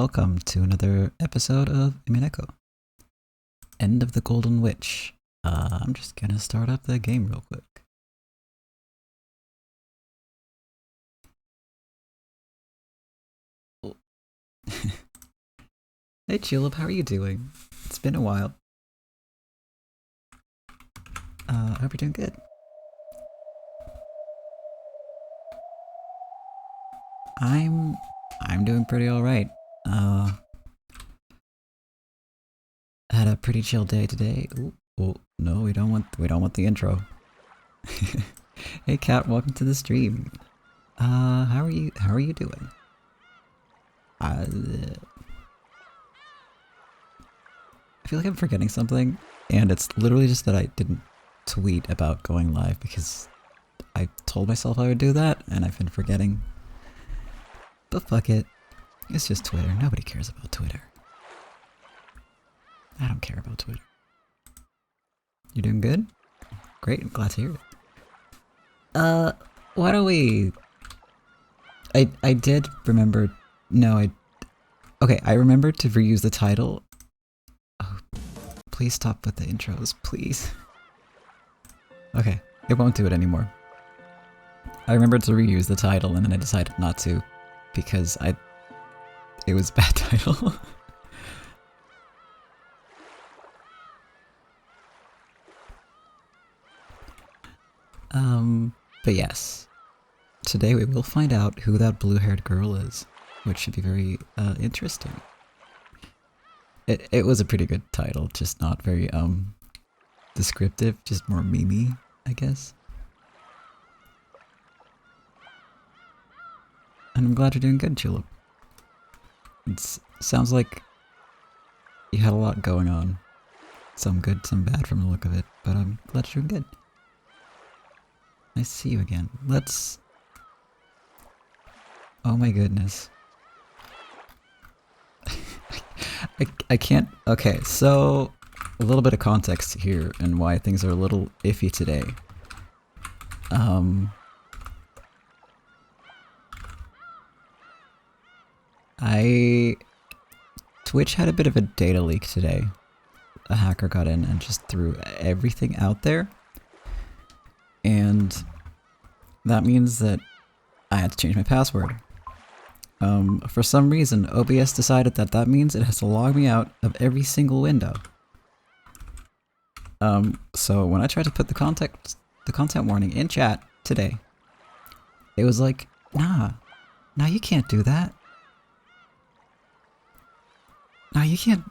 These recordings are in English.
welcome to another episode of Umineko. End of the Golden Witch. I'm just gonna start up the game real quick. Oh. Hey Julep, how are you doing? It's been a while. I hope you're doing good. I'm doing pretty alright. Had a pretty chill day today. Ooh, oh, no, we don't want the intro. Hey Kat, welcome to the stream. How are you doing? I feel like I'm forgetting something, and it's literally just that I didn't tweet about going live because I told myself I would do that, and I've been forgetting. But fuck it. It's just Twitter. Nobody cares about Twitter. I don't care about Twitter. You doing good? Great, I'm glad to hear it. Why don't we... I did remember... No, okay, I remembered to reuse the title. Oh, please stop with the intros, please. Okay, it won't do it anymore. I remembered to reuse the title and then I decided not to. Because it was a bad title. But yes. Today we will find out who that blue-haired girl is, which should be very, interesting. It was a pretty good title, just not very, descriptive, just more memey, I guess. And I'm glad you're doing good, Julep. It sounds like you had a lot going on. Some good, some bad from the look of it, but I'm glad you're doing good. Nice to see you again. Let's... Oh my goodness. I can't... Okay, so... A little bit of context here and why things are a little iffy today. Twitch had a bit of a data leak today. A hacker got in and just threw everything out there. And that means that I had to change my password. For some reason, OBS decided that means it has to log me out of every single window. So when I tried to put the content warning in chat today, it was like, nah, you can't do that. No, you can't.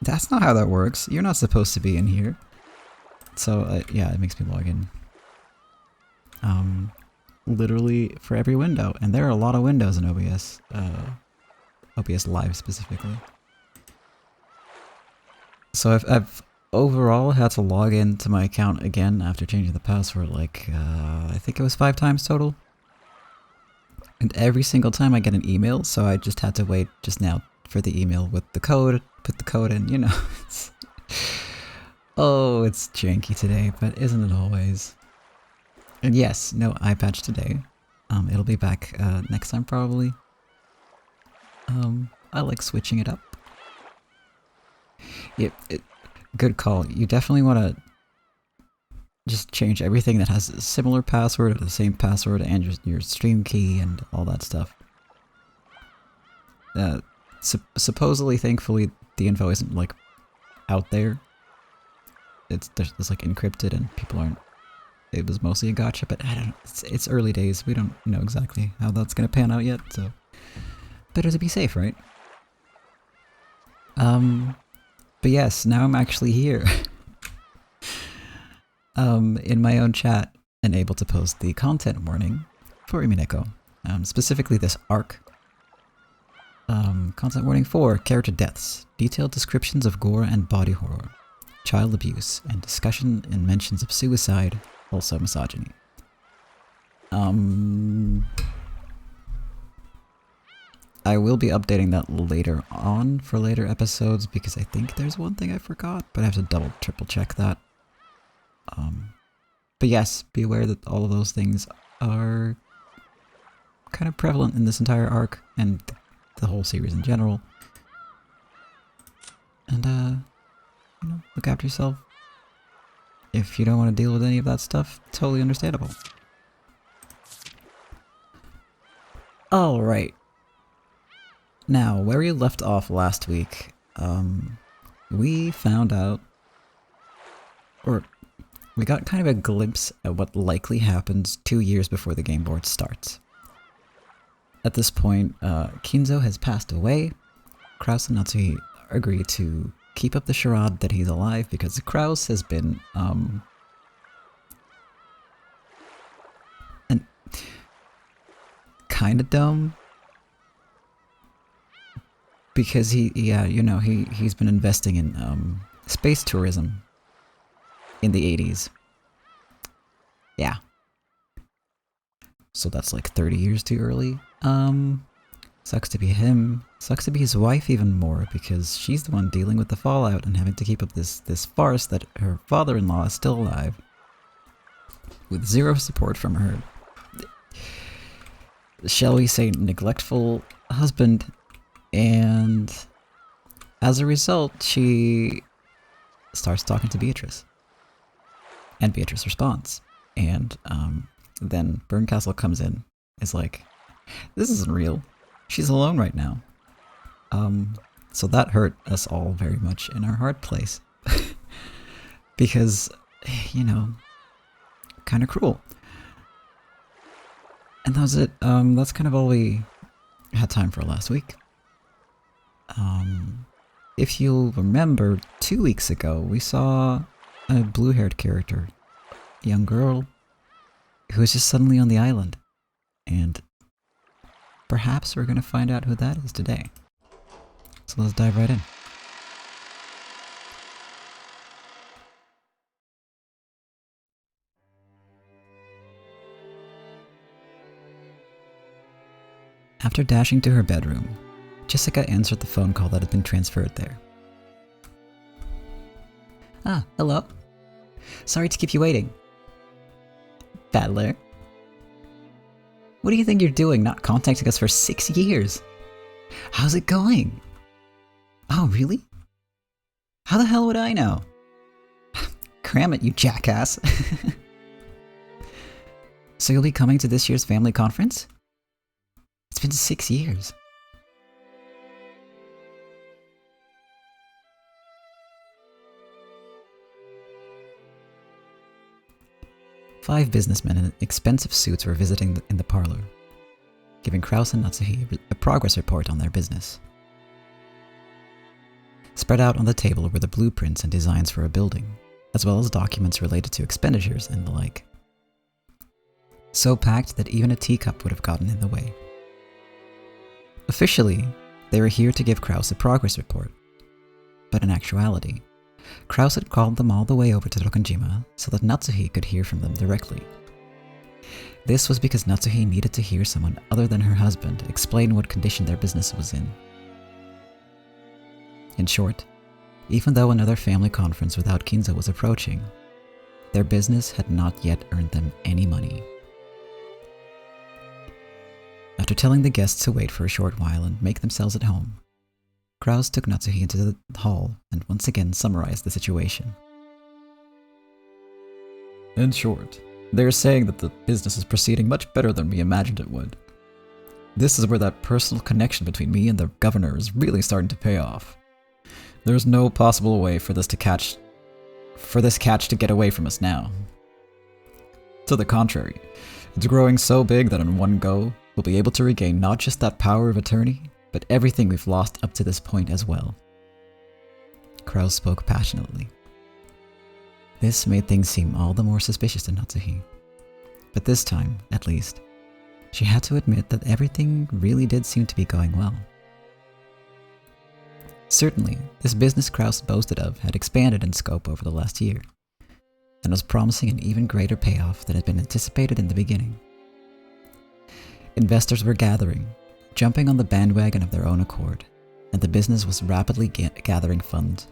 That's not how that works. You're not supposed to be in here. So, yeah, it makes me log in. Literally for every window. And there are a lot of windows in OBS. OBS Live specifically. So I've overall had to log into my account again after changing the password like, I think it was 5 times total. And every single time I get an email, so I just had to wait just now for the email with the code, put the code in, you know. Oh, it's janky today, but isn't it always? And yes, no eye patch today. It'll be back next time probably. I like switching it up. Good call. You definitely want to just change everything that has a similar password or the same password and your stream key and all that stuff. Supposedly, thankfully, the info isn't like out there. It's like encrypted and people aren't. It was mostly a gotcha, but I don't know. It's early days. We don't know exactly how that's gonna pan out yet. So better to be safe, right? But yes, now I'm actually here. In my own chat and able to post the content warning for Umineko. Specifically this arc. Content warning 4, character deaths, detailed descriptions of gore and body horror, child abuse, and discussion and mentions of suicide, also misogyny. I will be updating that later on for later episodes because I think there's one thing I forgot, but I have to triple check that. But yes, be aware that all of those things are kind of prevalent in this entire arc and the whole series in general. and look after yourself. If you don't want to deal with any of that stuff, totally understandable. Alright. Now, where we left off last week, we found out, or we got kind of a glimpse at what likely happens 2 years before the game board starts. At this point, Kinzo has passed away. Kraus and Natsuhi agree to keep up the charade that he's alive because Kraus has been, kinda dumb. Because he's been investing in, space tourism in the 80s. Yeah. So that's like 30 years too early. Sucks to be him. Sucks to be his wife even more, because she's the one dealing with the fallout and having to keep up this farce that her father-in-law is still alive. With zero support from her, shall we say, neglectful husband. And as a result, she starts talking to Beatrice. And Beatrice responds. And then Berncastle comes in, is like, this isn't real. She's alone right now. So that hurt us all very much in our hard place. Because, kind of cruel. And that was it. That's kind of all we had time for last week. If you'll remember, 2 weeks ago, we saw a blue-haired character, a young girl, who was just suddenly on the island. And perhaps we're going to find out who that is today. So let's dive right in. After dashing to her bedroom, Jessica answered the phone call that had been transferred there. Ah, hello. Sorry to keep you waiting. Battler. What do you think you're doing not contacting us for 6 years? How's it going? Oh, really? How the hell would I know? Cram it, you jackass. So you'll be coming to this year's family conference? It's been 6 years. Five businessmen in expensive suits were visiting in the parlor, giving Kraus and Natsuhi a progress report on their business. Spread out on the table were the blueprints and designs for a building, as well as documents related to expenditures and the like. So packed that even a teacup would have gotten in the way. Officially, they were here to give Kraus a progress report, but in actuality, Kraus had called them all the way over to Rokkenjima so that Natsuhi could hear from them directly. This was because Natsuhi needed to hear someone other than her husband explain what condition their business was in. In short, even though another family conference without Kinzo was approaching, their business had not yet earned them any money. After telling the guests to wait for a short while and make themselves at home, Kraus took Natsuhi into the hall and once again summarized the situation. In short, they are saying that the business is proceeding much better than we imagined it would. This is where that personal connection between me and the governor is really starting to pay off. There's no possible way for this catch to get away from us now. To the contrary, it's growing so big that in one go, we'll be able to regain not just that power of attorney, but everything we've lost up to this point as well. Kraus spoke passionately. This made things seem all the more suspicious to Natsuhi. But this time, at least, she had to admit that everything really did seem to be going well. Certainly, this business Kraus boasted of had expanded in scope over the last year, and was promising an even greater payoff than had been anticipated in the beginning. Investors were gathering, jumping on the bandwagon of their own accord, and the business was rapidly gathering funds.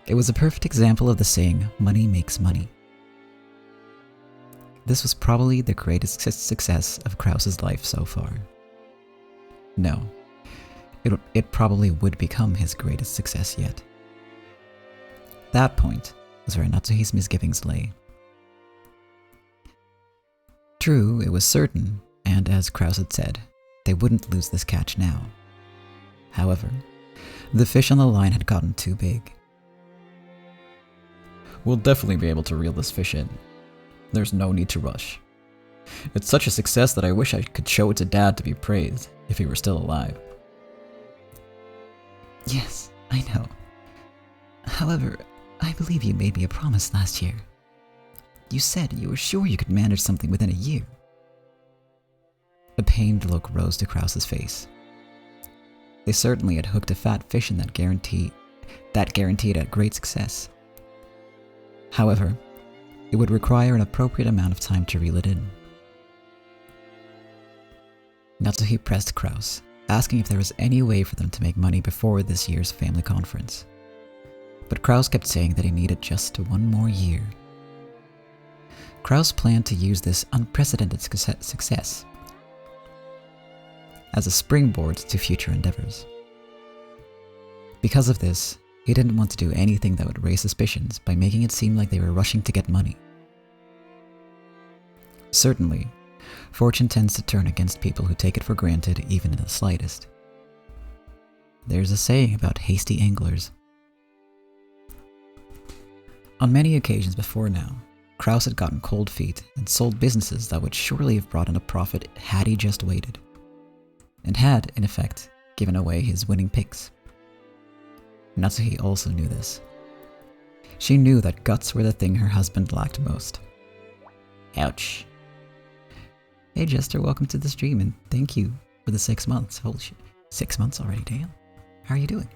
It was a perfect example of the saying, money makes money. This was probably the greatest success of Kraus's life so far. No, it probably would become his greatest success yet. That point was where Natsuhi's misgivings lay. True, it was certain, and as Kraus had said, they wouldn't lose this catch now. However, the fish on the line had gotten too big. We'll definitely be able to reel this fish in. There's no need to rush. It's such a success that I wish I could show it to Dad to be praised, if he were still alive. Yes, I know. However, I believe you made me a promise last year. You said you were sure you could manage something within a year. A pained look rose to Kraus's face. They certainly had hooked a fat fish in that guaranteed a great success. However, it would require an appropriate amount of time to reel it in. Natsuhi pressed Kraus, asking if there was any way for them to make money before this year's family conference. But Kraus kept saying that he needed just one more year. Kraus planned to use this unprecedented success as a springboard to future endeavors. Because of this, he didn't want to do anything that would raise suspicions by making it seem like they were rushing to get money. Certainly, fortune tends to turn against people who take it for granted even in the slightest. There's a saying about hasty anglers. On many occasions before now, Kraus had gotten cold feet and sold businesses that would surely have brought in a profit had he just waited, and had, in effect, given away his winning picks. Natsuhi also knew this. She knew that guts were the thing her husband lacked most. Ouch. Hey Jester, welcome to the stream and thank you for the 6 months. Holy shit. 6 months already, damn. How are you doing?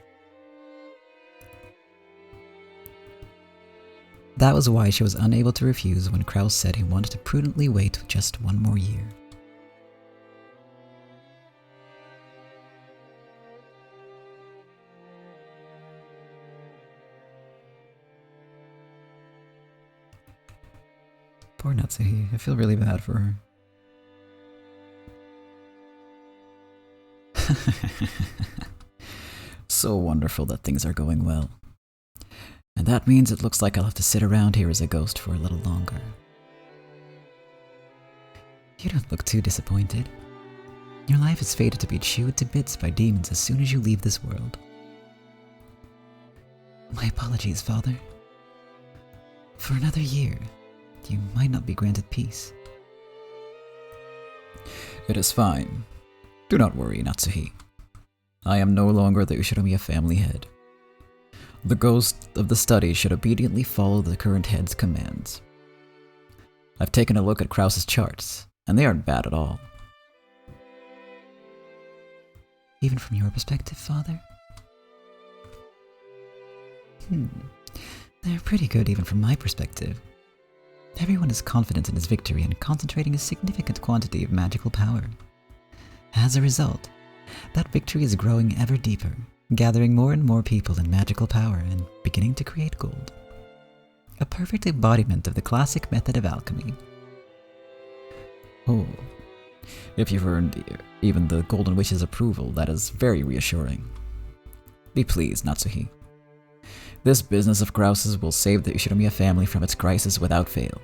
That was why she was unable to refuse when Kraus said he wanted to prudently wait just one more year. Poor Natsuhi, I feel really bad for her. So wonderful that things are going well. And that means it looks like I'll have to sit around here as a ghost for a little longer. You don't look too disappointed. Your life is fated to be chewed to bits by demons as soon as you leave this world. My apologies, Father. For another year, you might not be granted peace. It is fine. Do not worry, Natsuhi. I am no longer the Ushiromiya family head. The ghost of the study should obediently follow the current head's commands. I've taken a look at Kraus's charts, and they aren't bad at all. Even from your perspective, Father? They're pretty good even from my perspective. Everyone is confident in his victory and concentrating a significant quantity of magical power. As a result, that victory is growing ever deeper, gathering more and more people in magical power and beginning to create gold. A perfect embodiment of the classic method of alchemy. Oh, if you've earned even the Golden Witch's approval, that is very reassuring. Be pleased, Natsuhi. This business of Kraus's will save the Ushiromiya family from its crisis without fail.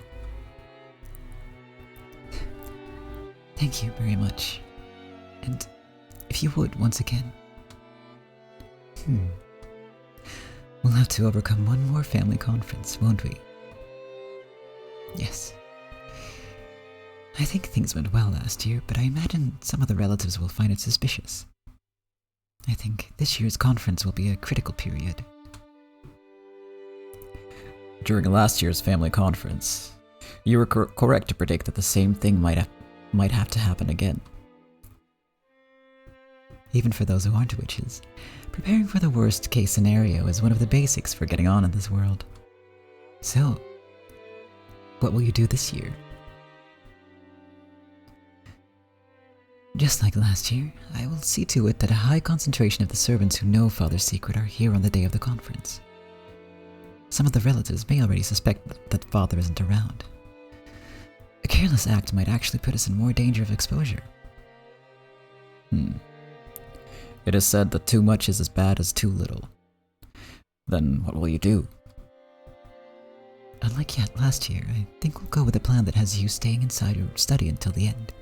Thank you very much. And if you would, once again. We'll have to overcome one more family conference, won't we? Yes. I think things went well last year, but I imagine some of the relatives will find it suspicious. I think this year's conference will be a critical period. During last year's family conference, you were correct to predict that the same thing might have to happen again. Even for those who aren't witches, preparing for the worst case scenario is one of the basics for getting on in this world. So, what will you do this year? Just like last year, I will see to it that a high concentration of the servants who know Father's secret are here on the day of the conference. Some of the relatives may already suspect that Father isn't around. A careless act might actually put us in more danger of exposure. It is said that too much is as bad as too little. Then what will you do? Unlike last year, I think we'll go with a plan that has you staying inside your study until the end.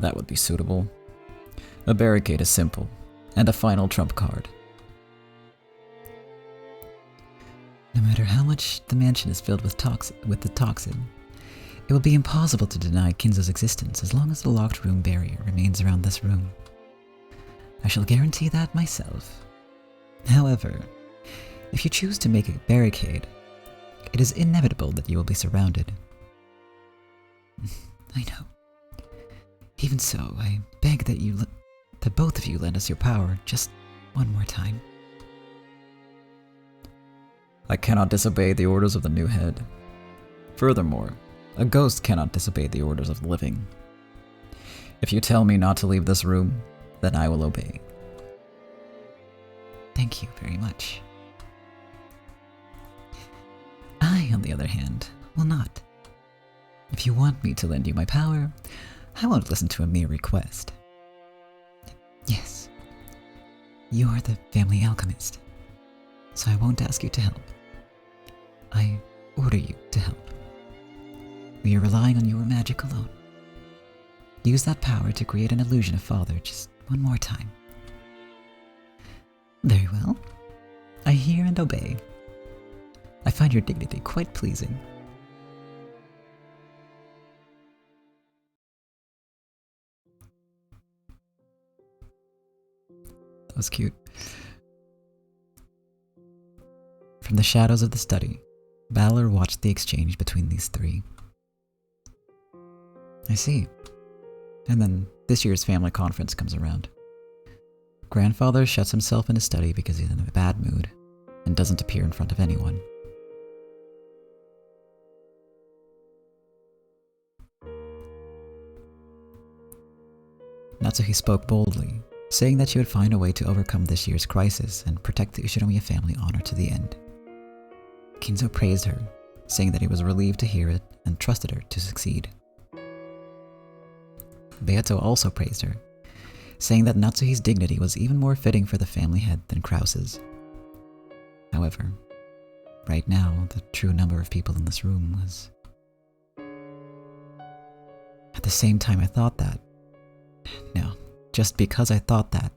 That would be suitable. A barricade is simple, and a final trump card. No matter how much the mansion is filled with the toxin, it will be impossible to deny Kinzo's existence as long as the locked room barrier remains around this room. I shall guarantee that myself. However, if you choose to make a barricade, it is inevitable that you will be surrounded. I know. Even so, I beg that both of you lend us your power just one more time. I cannot disobey the orders of the new head. Furthermore, a ghost cannot disobey the orders of the living. If you tell me not to leave this room, then I will obey. Thank you very much. I, on the other hand, will not. If you want me to lend you my power, I won't listen to a mere request. Yes, you are the family alchemist, so I won't ask you to help. I order you to help. We are relying on your magic alone. Use that power to create an illusion of father just one more time. Very well. I hear and obey. I find your dignity quite pleasing. That was cute. From the shadows of the study, Balor watched the exchange between these three. I see. And then this year's family conference comes around. Grandfather shuts himself in his study because he's in a bad mood and doesn't appear in front of anyone. Natsuhi spoke boldly, saying that she would find a way to overcome this year's crisis and protect the Ushinomiya family honor to the end. Kinzo praised her, saying that he was relieved to hear it and trusted her to succeed. Beato also praised her, saying that Natsuhi's dignity was even more fitting for the family head than Krause's. However, right now, the true number of people in this room was... At the same time I thought that, no, just because I thought that,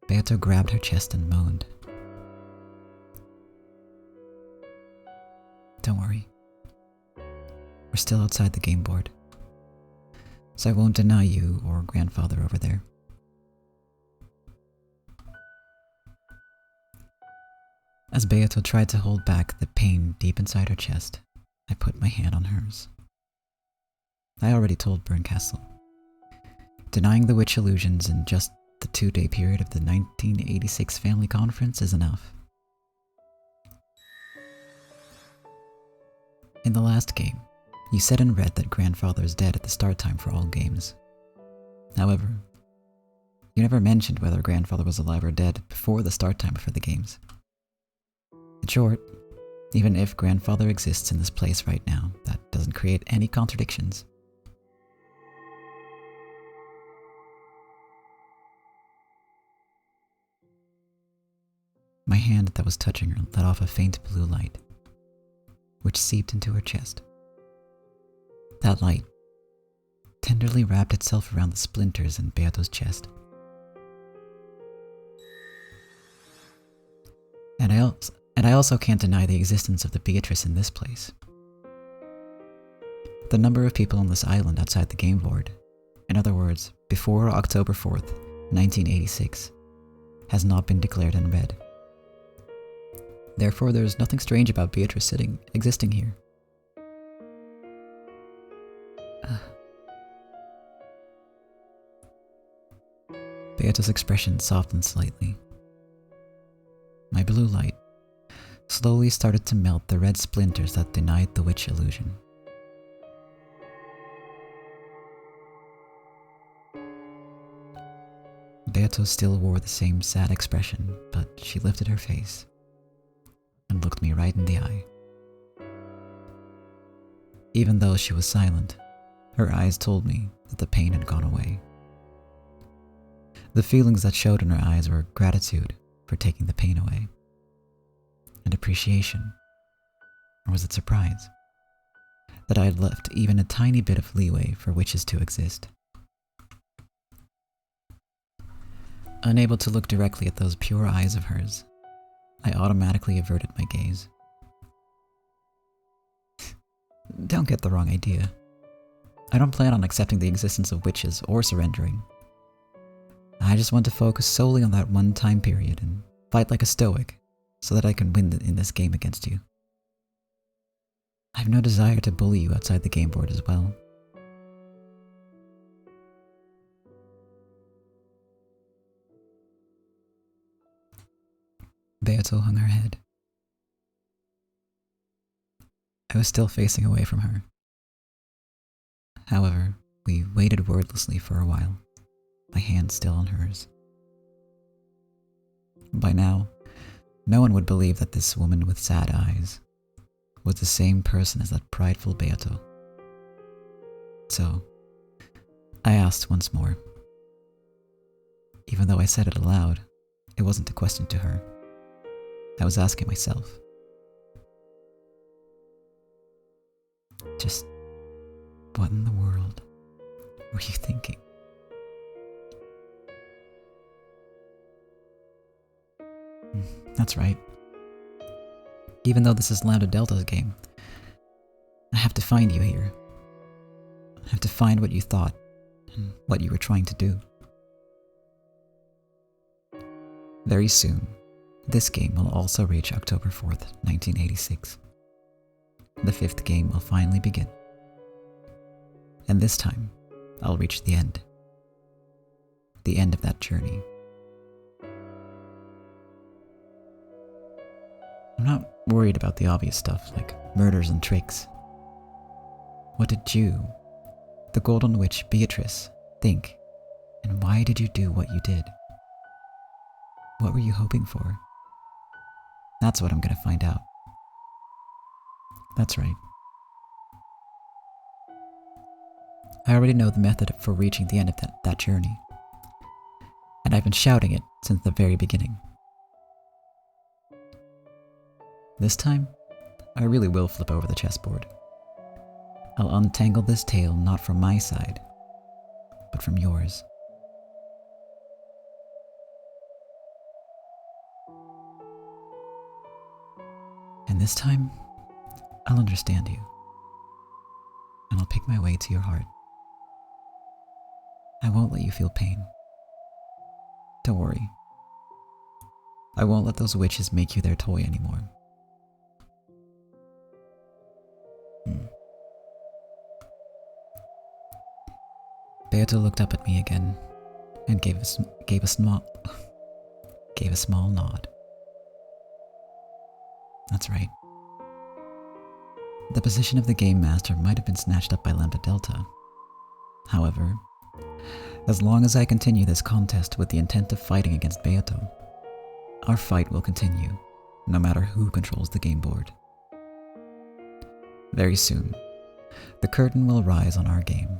Beato grabbed her chest and moaned. Don't worry. We're still outside the game board, so I won't deny you or grandfather over there. As Beato tried to hold back the pain deep inside her chest, I put my hand on hers. I already told Berncastle. Denying the witch illusions in just the 2-day period of the 1986 family conference is enough. In the last game, you said in red that grandfather is dead at the start time for all games. However, you never mentioned whether grandfather was alive or dead before the start time for the games. In short, even if grandfather exists in this place right now, that doesn't create any contradictions. My hand that was touching her let off a faint blue light, which seeped into her chest. That light tenderly wrapped itself around the splinters in Beato's chest. And I also can't deny the existence of the Beatrice in this place. The number of people on this island outside the game board, in other words, before October 4th, 1986, has not been declared in red. Therefore, there is nothing strange about Beatrice existing here. Beato's expression softened slightly. My blue light slowly started to melt the red splinters that denied the witch illusion. Beato still wore the same sad expression, but she lifted her face and looked me right in the eye. Even though she was silent, her eyes told me that the pain had gone away. The feelings that showed in her eyes were gratitude for taking the pain away, and appreciation, or was it surprise, that I had left even a tiny bit of leeway for witches to exist. Unable to look directly at those pure eyes of hers, I automatically averted my gaze. Don't get the wrong idea. I don't plan on accepting the existence of witches or surrendering. I just want to focus solely on that one time period and fight like a stoic so that I can win in this game against you. I have no desire to bully you outside the game board as well. Beato hung her head. I was still facing away from her. However, we waited wordlessly for a while, my hand still on hers. By now, no one would believe that this woman with sad eyes was the same person as that prideful Beato. So, I asked once more. Even though I said it aloud, it wasn't a question to her. I was asking myself. Just what in the world were you thinking? That's right. Even though this is Lambda Delta's game, I have to find you here. I have to find what you thought and what you were trying to do. Very soon, this game will also reach October 4th, 1986. The 5th game will finally begin. And this time, I'll reach the end. The end of that journey. I'm not worried about the obvious stuff like murders and tricks. What did you, the Golden Witch Beatrice, think? And why did you do what you did? What were you hoping for? That's what I'm going to find out. That's right. I already know the method for reaching the end of that journey. And I've been shouting it since the very beginning. This time, I really will flip over the chessboard. I'll untangle this tale not from my side, but from yours. And this time, I'll understand you. And I'll pick my way to your heart. I won't let you feel pain. Don't worry. I won't let those witches make you their toy anymore. Beato looked up at me again and gave a small nod. That's right. The position of the Game Master might have been snatched up by Lambda Delta. However, as long as I continue this contest with the intent of fighting against Beato, our fight will continue, no matter who controls the game board. Very soon, the curtain will rise on our game.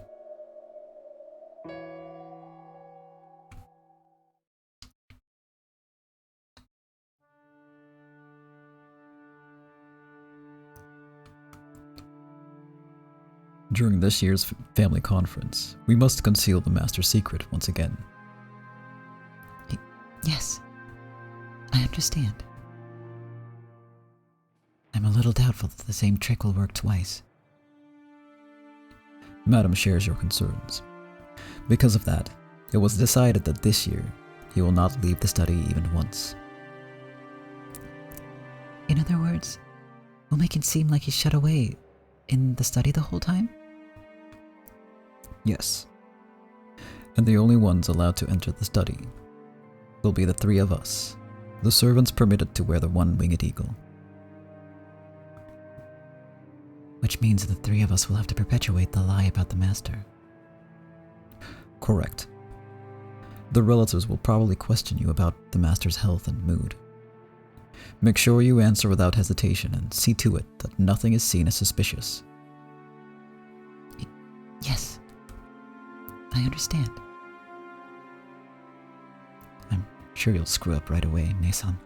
During this year's family conference, we must conceal the master's secret once again. Yes, I understand. I'm a little doubtful that the same trick will work twice. Madam shares your concerns. Because of that, it was decided that this year, he will not leave the study even once. In other words, we'll make it seem like he's shut away in the study the whole time? Yes. And the only ones allowed to enter the study will be the three of us, the servants permitted to wear the one-winged eagle. Which means the three of us will have to perpetuate the lie about the master. Correct. The relatives will probably question you about the master's health and mood. Make sure you answer without hesitation and see to it that nothing is seen as suspicious. Yes. I understand. sure you'll screw up right away, Nason.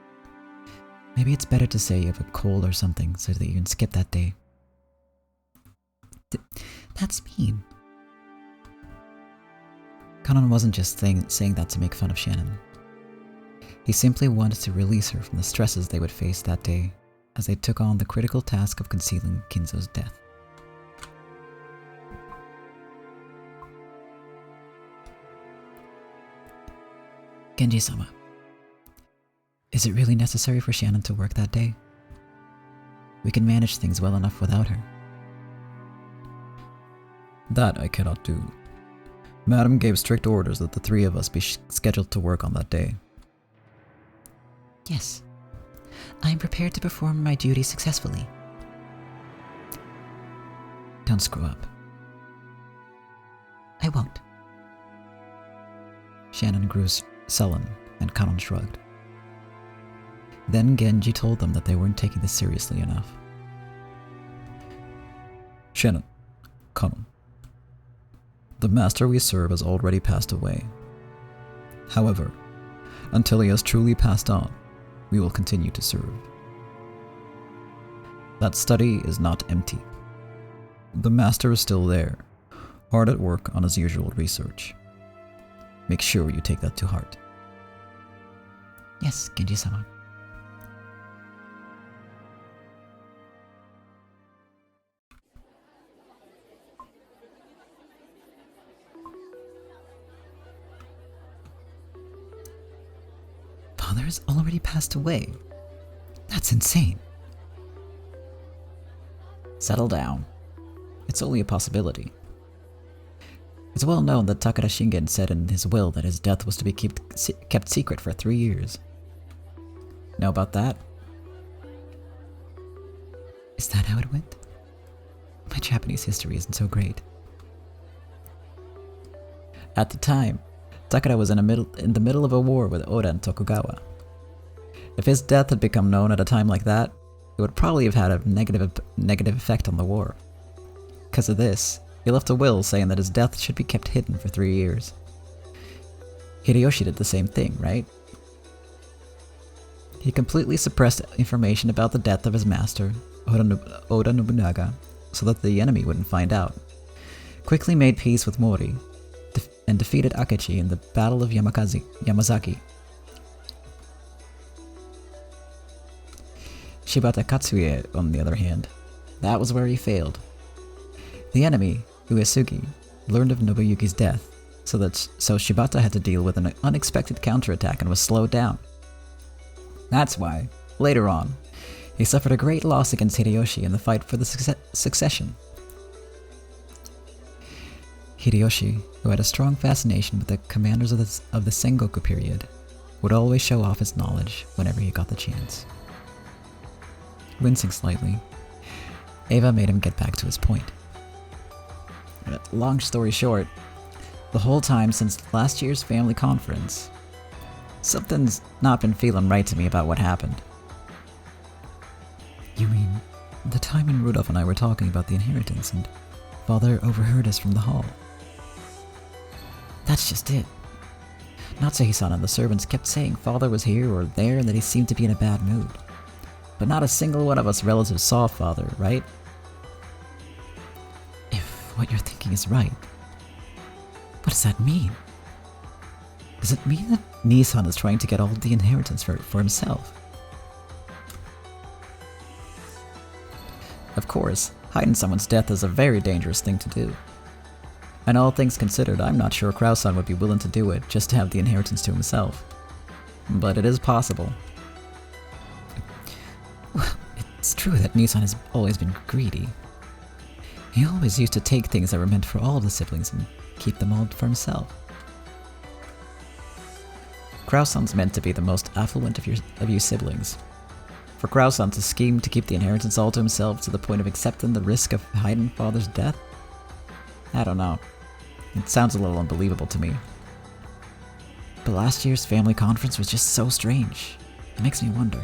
Maybe it's better to say you have a cold or something so that you can skip that day. That's mean. Kanon wasn't just saying that to make fun of Shannon. He simply wanted to release her from the stresses they would face that day as they took on the critical task of concealing Kinzo's death. Genji-sama, is it really necessary for Shannon to work that day? We can manage things well enough without her. That I cannot do. Madam gave strict orders that the three of us be scheduled to work on that day. Yes, I am prepared to perform my duty successfully. Don't screw up. I won't. Shannon grew sullen, and Kanon shrugged. Then Genji told them that they weren't taking this seriously enough. Shannon, Kanon, the master we serve has already passed away. However, until he has truly passed on, we will continue to serve. That study is not empty. The master is still there, hard at work on his usual research. Make sure you take that to heart. Yes, Genji-sama. Father has already passed away. That's insane. Settle down. It's only a possibility. It's well known that Takara Shingen said in his will that his death was to be kept secret for 3 years. Know about that? Is that how it went? My Japanese history isn't so great. At the time, Takara was in the middle of a war with Oda and Tokugawa. If his death had become known at a time like that, it would probably have had a negative effect on the war. Because of this, he left a will saying that his death should be kept hidden for 3 years. Hideyoshi did the same thing, right? He completely suppressed information about the death of his master, Oda Nobunaga, so that the enemy wouldn't find out. Quickly made peace with Mori, and defeated Akechi in the Battle of Yamazaki. Shibata Katsuie, on the other hand, that was where he failed. The enemy, Uesugi, learned of Nobuyuki's death, so Shibata had to deal with an unexpected counterattack and was slowed down. That's why, later on, he suffered a great loss against Hideyoshi in the fight for the succession. Hideyoshi, who had a strong fascination with the commanders of the Sengoku period, would always show off his knowledge whenever he got the chance. Wincing slightly, Eva made him get back to his point. Long story short, the whole time since last year's family conference, something's not been feeling right to me about what happened. You mean, the time when Rudolph and I were talking about the inheritance and Father overheard us from the hall? That's just it. Natsuhi-san and the servants kept saying Father was here or there and that he seemed to be in a bad mood. But not a single one of us relatives saw Father, right? If what you're thinking is right, what does that mean? Does it mean that Nisan is trying to get all the inheritance for himself? Of course, hiding someone's death is a very dangerous thing to do. And all things considered, I'm not sure Krausan would be willing to do it just to have the inheritance to himself. But it is possible. Well, it's true that Nisan has always been greedy. He always used to take things that were meant for all of the siblings and keep them all for himself. Krausan's meant to be the most affluent of you siblings. For Krausan to scheme to keep the inheritance all to himself to the point of accepting the risk of hiding Father's death? I don't know. It sounds a little unbelievable to me. But last year's family conference was just so strange. It makes me wonder.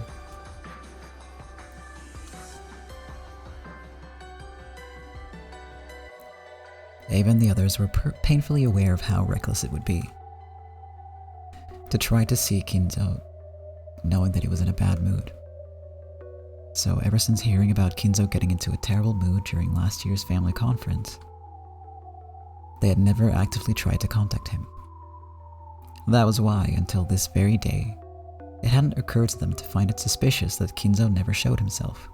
Ava and the others were painfully aware of how reckless it would be. to try to see Kinzo, knowing that he was in a bad mood. So ever since hearing about Kinzo getting into a terrible mood during last year's family conference, they had never actively tried to contact him. That was why, until this very day, it hadn't occurred to them to find it suspicious that Kinzo never showed himself.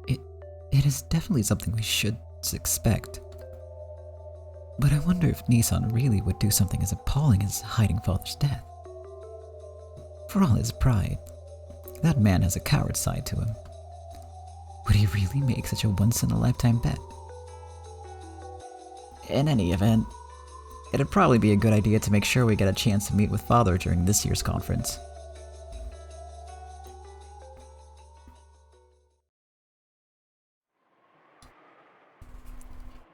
It is definitely something we should expect. But I wonder if Nissan really would do something as appalling as hiding father's death. For all his pride, that man has a coward side to him. Would he really make such a once-in-a-lifetime bet? In any event, it'd probably be a good idea to make sure we get a chance to meet with father during this year's conference.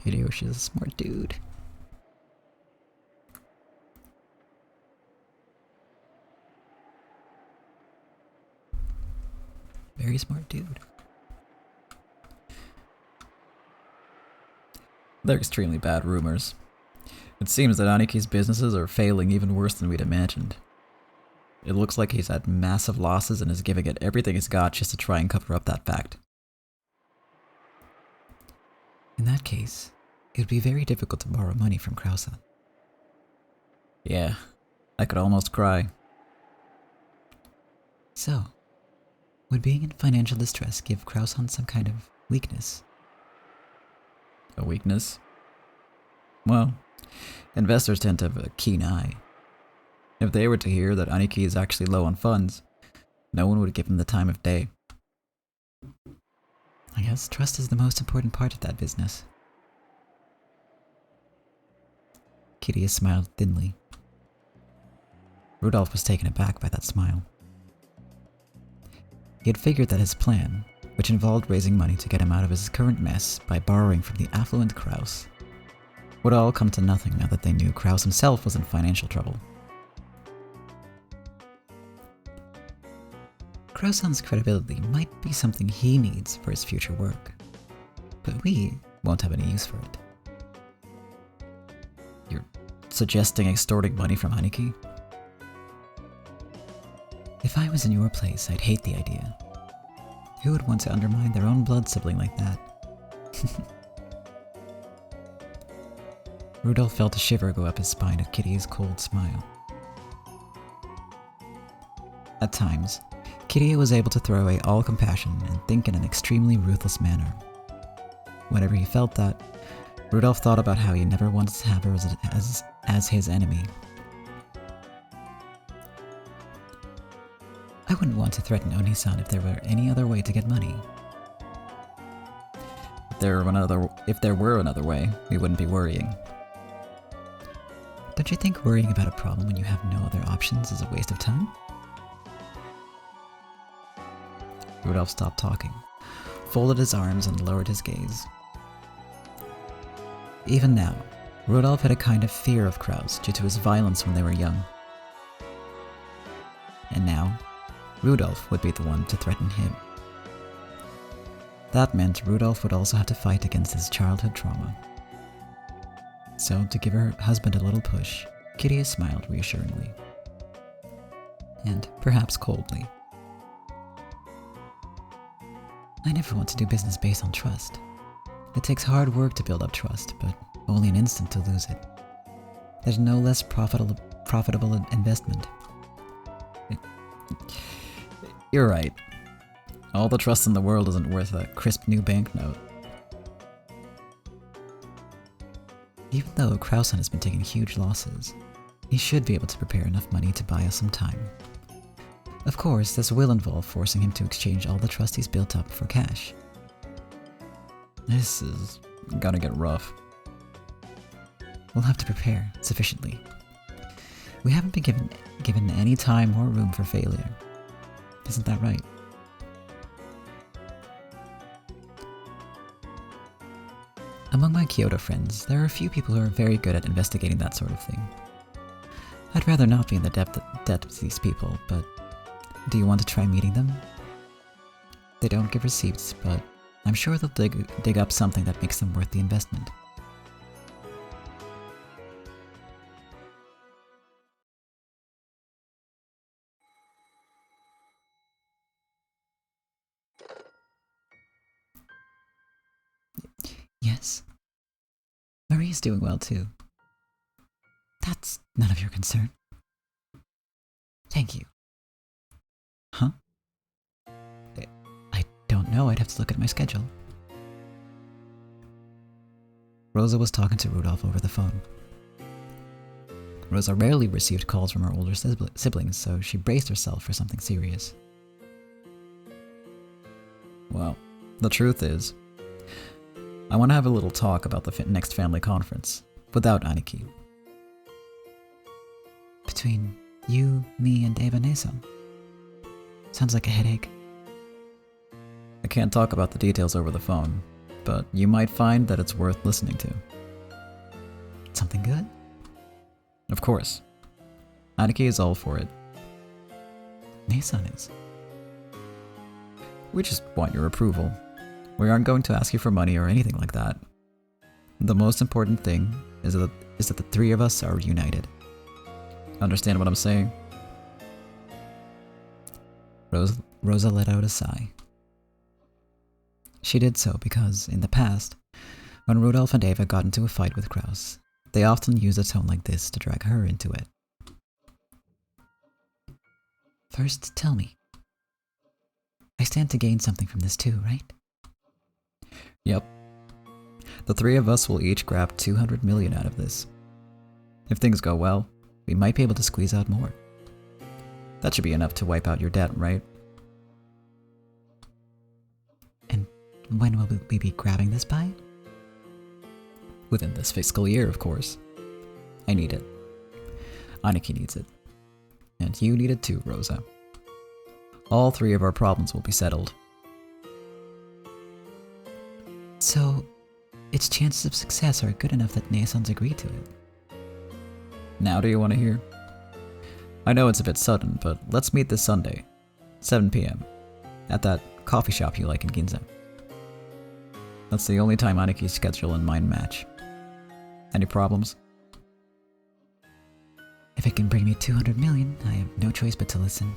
Hideyoshi's a smart dude. Very smart dude. They're extremely bad rumors. It seems that Aniki's businesses are failing even worse than we'd imagined. It looks like he's had massive losses and is giving it everything he's got just to try and cover up that fact. In that case, it would be very difficult to borrow money from Krausan. Yeah, I could almost cry. So, would being in financial distress give Krausan some kind of weakness? A weakness? Well, investors tend to have a keen eye. If they were to hear that Aniki is actually low on funds, no one would give him the time of day. I guess trust is the most important part of that business. Kiria smiled thinly. Rudolph was taken aback by that smile. He had figured that his plan, which involved raising money to get him out of his current mess by borrowing from the affluent Kraus, would all come to nothing now that they knew Kraus himself was in financial trouble. Krausan's credibility might be something he needs for his future work, but we won't have any use for it. You're suggesting extorting money from Aniki? If I was in your place, I'd hate the idea. Who would want to undermine their own blood sibling like that? Rudolph felt a shiver go up his spine at Kitty's cold smile. At times, Kitty was able to throw away all compassion and think in an extremely ruthless manner. Whenever he felt that, Rudolph thought about how he never wanted to have her as his enemy. I wouldn't want to threaten Oni-san if there were any other way to get money. If there were another way, we wouldn't be worrying. Don't you think worrying about a problem when you have no other options is a waste of time? Rudolph stopped talking, folded his arms and lowered his gaze. Even now, Rudolph had a kind of fear of Kraus due to his violence when they were young. And now, Rudolph would be the one to threaten him. That meant Rudolph would also have to fight against his childhood trauma. So, to give her husband a little push, Kitty smiled reassuringly. And perhaps coldly. I never want to do business based on trust. It takes hard work to build up trust, but only an instant to lose it. There's no less profitable investment. You're right. All the trust in the world isn't worth a crisp new banknote. Even though Krausan has been taking huge losses, he should be able to prepare enough money to buy us some time. Of course, this will involve forcing him to exchange all the trust he's built up for cash. This is gonna get rough. We'll have to prepare sufficiently. We haven't been given any time or room for failure. Isn't that right? Among my Kyoto friends, there are a few people who are very good at investigating that sort of thing. I'd rather not be in the depth of these people, but do you want to try meeting them? They don't give receipts, but I'm sure they'll dig up something that makes them worth the investment. Yes. Marie's doing well, too. That's none of your concern. Thank you. Huh? I don't know, I'd have to look at my schedule. Rosa was talking to Rudolph over the phone. Rosa rarely received calls from her older siblings, so she braced herself for something serious. Well, the truth is, I want to have a little talk about the next family conference, without Aniki. Between you, me, and Eva Nesan? Sounds like a headache. I can't talk about the details over the phone, but you might find that it's worth listening to. Something good? Of course. Aniki is all for it. Nesan is. We just want your approval. We aren't going to ask you for money or anything like that. The most important thing is that the three of us are united. Understand what I'm saying? Rosa let out a sigh. She did so because, in the past, when Rudolph and Eva got into a fight with Kraus, they often used a tone like this to drag her into it. First, tell me. I stand to gain something from this too, right? Yep. The three of us will each grab 200 million out of this. If things go well, we might be able to squeeze out more. That should be enough to wipe out your debt, right? And when will we be grabbing this by? Within this fiscal year, of course. I need it. Aniki needs it. And you need it too, Rosa. All three of our problems will be settled. So, its chances of success are good enough that Nesan's agreed to it. Now do you want to hear? I know it's a bit sudden, but let's meet this Sunday, 7 p.m, at that coffee shop you like in Ginza. That's the only time Aniki's schedule and mine match. Any problems? If it can bring me 200 million, I have no choice but to listen.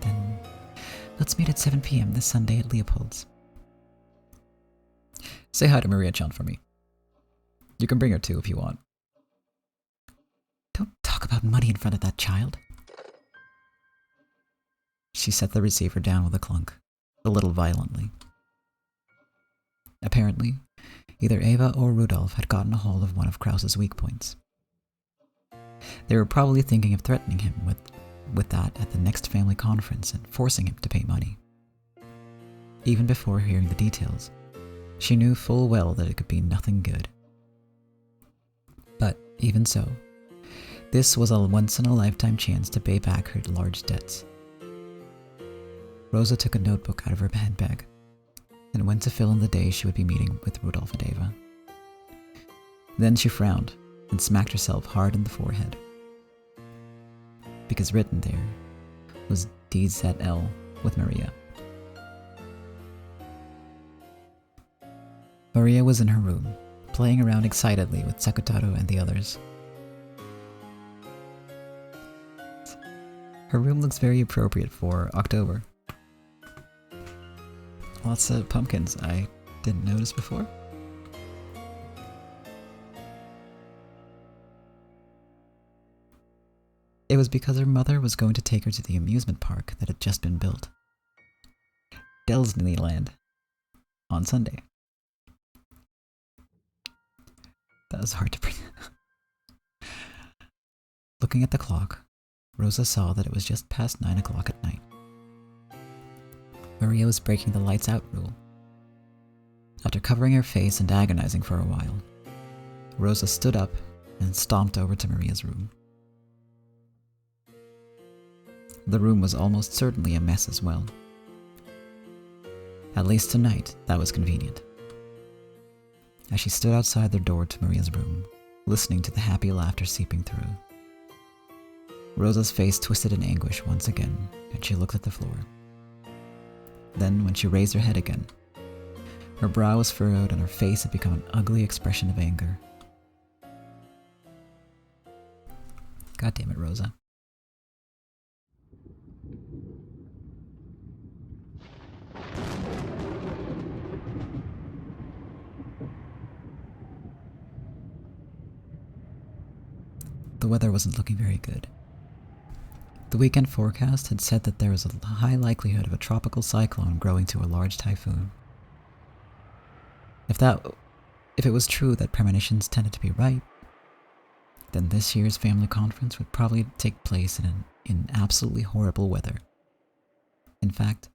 Then, let's meet at 7 p.m. this Sunday at Leopold's. Say hi to Maria-chan for me. You can bring her too if you want. Don't talk about money in front of that child. She set the receiver down with a clunk, a little violently. Apparently, either Eva or Rudolph had gotten a hold of one of Kraus's weak points. They were probably thinking of threatening him with that at the next family conference and forcing him to pay money. Even before hearing the details, she knew full well that it could be nothing good. But even so, this was a once-in-a-lifetime chance to pay back her large debts. Rosa took a notebook out of her handbag and went to fill in the day she would be meeting with Rudolph and Eva. Then she frowned and smacked herself hard in the forehead. Because written there was DZL with Maria. Maria was in her room, playing around excitedly with Sakutaro and the others. Her room looks very appropriate for October. Lots of pumpkins I didn't notice before. It was because her mother was going to take her to the amusement park that had just been built. Disneyland. On Sunday. That was hard to bring. Looking at the clock, Rosa saw that it was just past 9 o'clock at night. Maria was breaking the lights out rule. After covering her face and agonizing for a while, Rosa stood up and stomped over to Maria's room. The room was almost certainly a mess as well. At least tonight, that was convenient. As she stood outside the door to Maria's room, listening to the happy laughter seeping through, Rosa's face twisted in anguish once again, and she looked at the floor. Then, when she raised her head again, her brow was furrowed and her face had become an ugly expression of anger. God damn it, Rosa. weather wasn't looking very good. The weekend forecast had said that there was a high likelihood of a tropical cyclone growing to a large typhoon. If it was true that premonitions tended to be right, then this year's family conference would probably take place in absolutely horrible weather. In fact,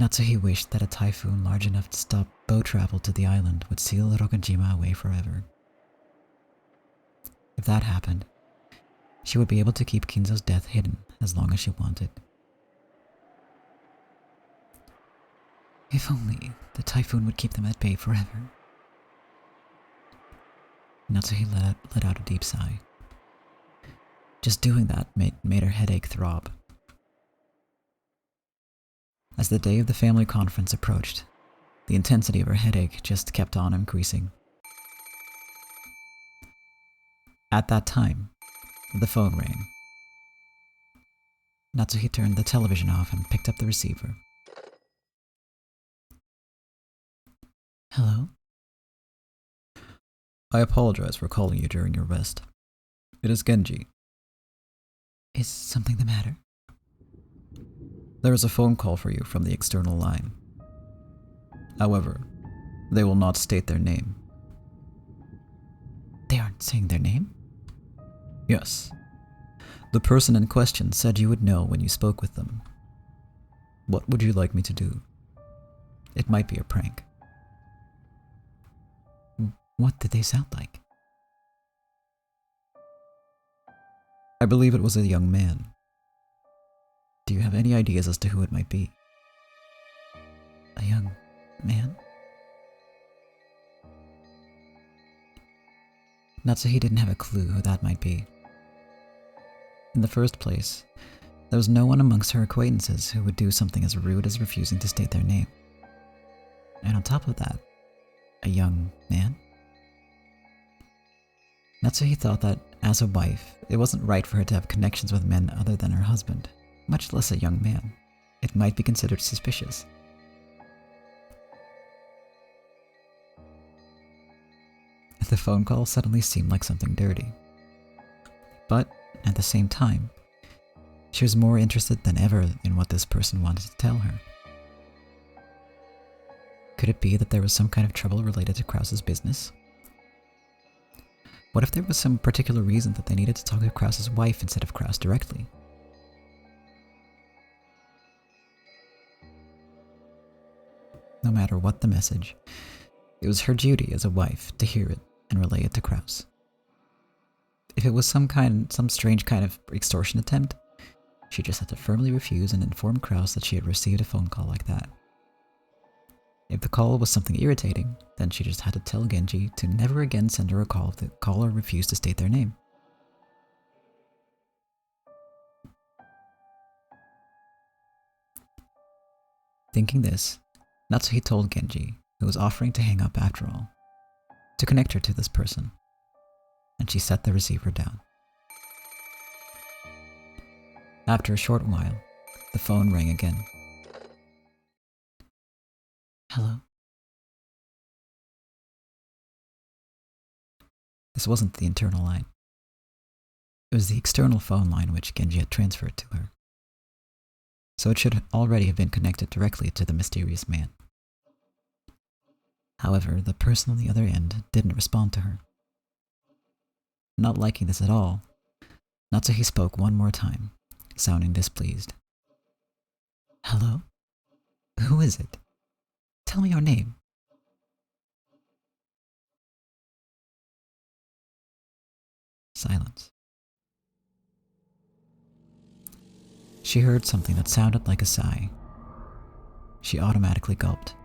Natsuhi wished that a typhoon large enough to stop boat travel to the island would seal Rokkenjima away forever. If that happened, she would be able to keep Kinzo's death hidden as long as she wanted. If only the typhoon would keep them at bay forever. Natsuhi let out a deep sigh. Just doing that made her headache throb. As the day of the family conference approached, the intensity of her headache just kept on increasing. At that time, the phone rang. Natsuhi turned the television off and picked up the receiver. Hello? I apologize for calling you during your rest. It is Genji. Is something the matter? There is a phone call for you from the external line. However, they will not state their name. They aren't saying their name? Yes. The person in question said you would know when you spoke with them. What would you like me to do? It might be a prank. What did they sound like? I believe it was a young man. Do you have any ideas as to who it might be? A young man? Natsuhi didn't have a clue who that might be. In the first place, there was no one amongst her acquaintances who would do something as rude as refusing to state their name. And on top of that, a young man? Natsuhi thought that, as a wife, it wasn't right for her to have connections with men other than her husband, much less a young man. It might be considered suspicious. The phone call suddenly seemed like something dirty. But, at the same time, she was more interested than ever in what this person wanted to tell her. Could it be that there was some kind of trouble related to Krause's business? What if there was some particular reason that they needed to talk to Krause's wife instead of Krause directly? No matter what the message, it was her duty as a wife to hear it and relay it to Krause. If it was some strange kind of extortion attempt, she just had to firmly refuse and inform Krause that she had received a phone call like that. If the call was something irritating, then she just had to tell Genji to never again send her a call if the caller refused to state their name. Thinking this, Natsuhi told Genji, who was offering to hang up after all, to connect her to this person, and she set the receiver down. After a short while, the phone rang again. Hello? This wasn't the internal line. It was the external phone line which Genji had transferred to her. So it should already have been connected directly to the mysterious man. However, the person on the other end didn't respond to her. Not liking this at all, Natsuhi spoke one more time, sounding displeased. Hello? Who is it? Tell me your name. Silence. She heard something that sounded like a sigh. She automatically gulped.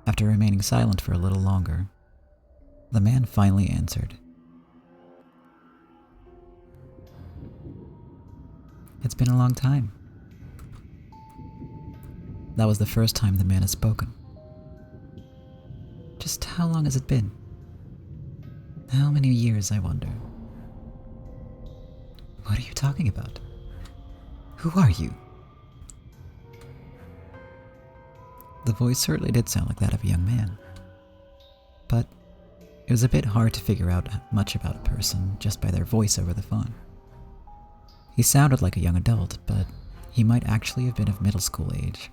After remaining silent for a little longer, the man finally answered. It's been a long time. That was the first time the man had spoken. Just how long has it been? How many years, I wonder? What are you talking about? Who are you? The voice certainly did sound like that of a young man. But It was a bit hard to figure out much about a person just by their voice over the phone. He sounded like a young adult, but he might actually have been of middle school age,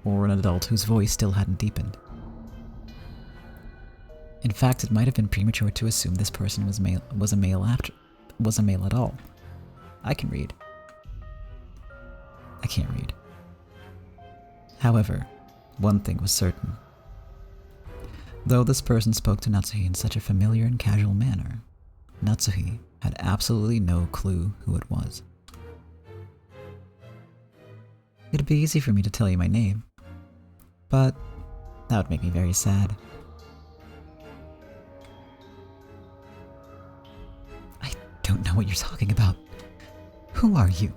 or an adult whose voice still hadn't deepened. In fact, it might have been premature to assume this person was a male at all. I can read. I can't read. However, one thing was certain. Though this person spoke to Natsuhi in such a familiar and casual manner, Natsuhi had absolutely no clue who it was. It'd be easy for me to tell you my name, but that would make me very sad. I don't know what you're talking about. Who are you?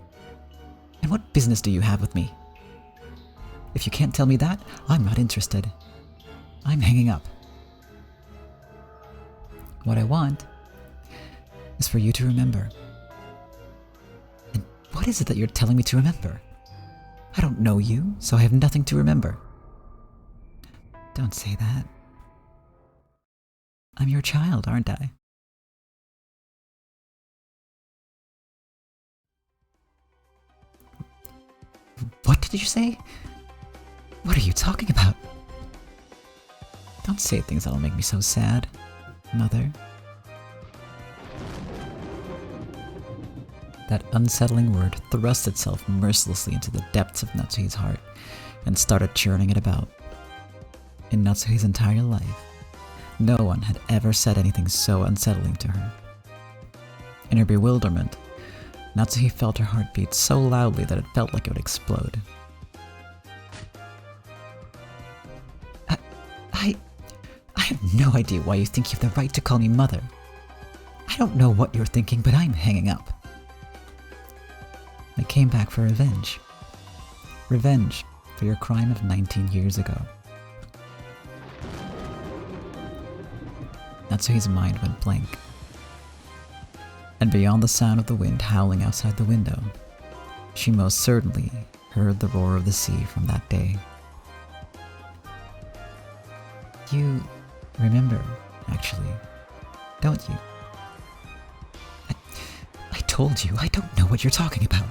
And what business do you have with me? If you can't tell me that, I'm not interested. I'm hanging up. What I want is for you to remember. And what is it that you're telling me to remember? I don't know you, so I have nothing to remember. Don't say that. I'm your child, aren't I? What did you say? What are you talking about? Don't say things that'll make me so sad, Mother. That unsettling word thrust itself mercilessly into the depths of Natsuhi's heart and started churning it about. In Natsuhi's entire life, no one had ever said anything so unsettling to her. In her bewilderment, Natsuhi felt her heart beat so loudly that it felt like it would explode. I have no idea why you think you have the right to call me Mother. I don't know what you're thinking, but I'm hanging up. I came back for revenge. Revenge for your crime of 19 years ago. Natsuhi's mind went blank. And beyond the sound of the wind howling outside the window, she most certainly heard the roar of the sea from that day. You remember, actually, don't you? I told you, I don't know what you're talking about.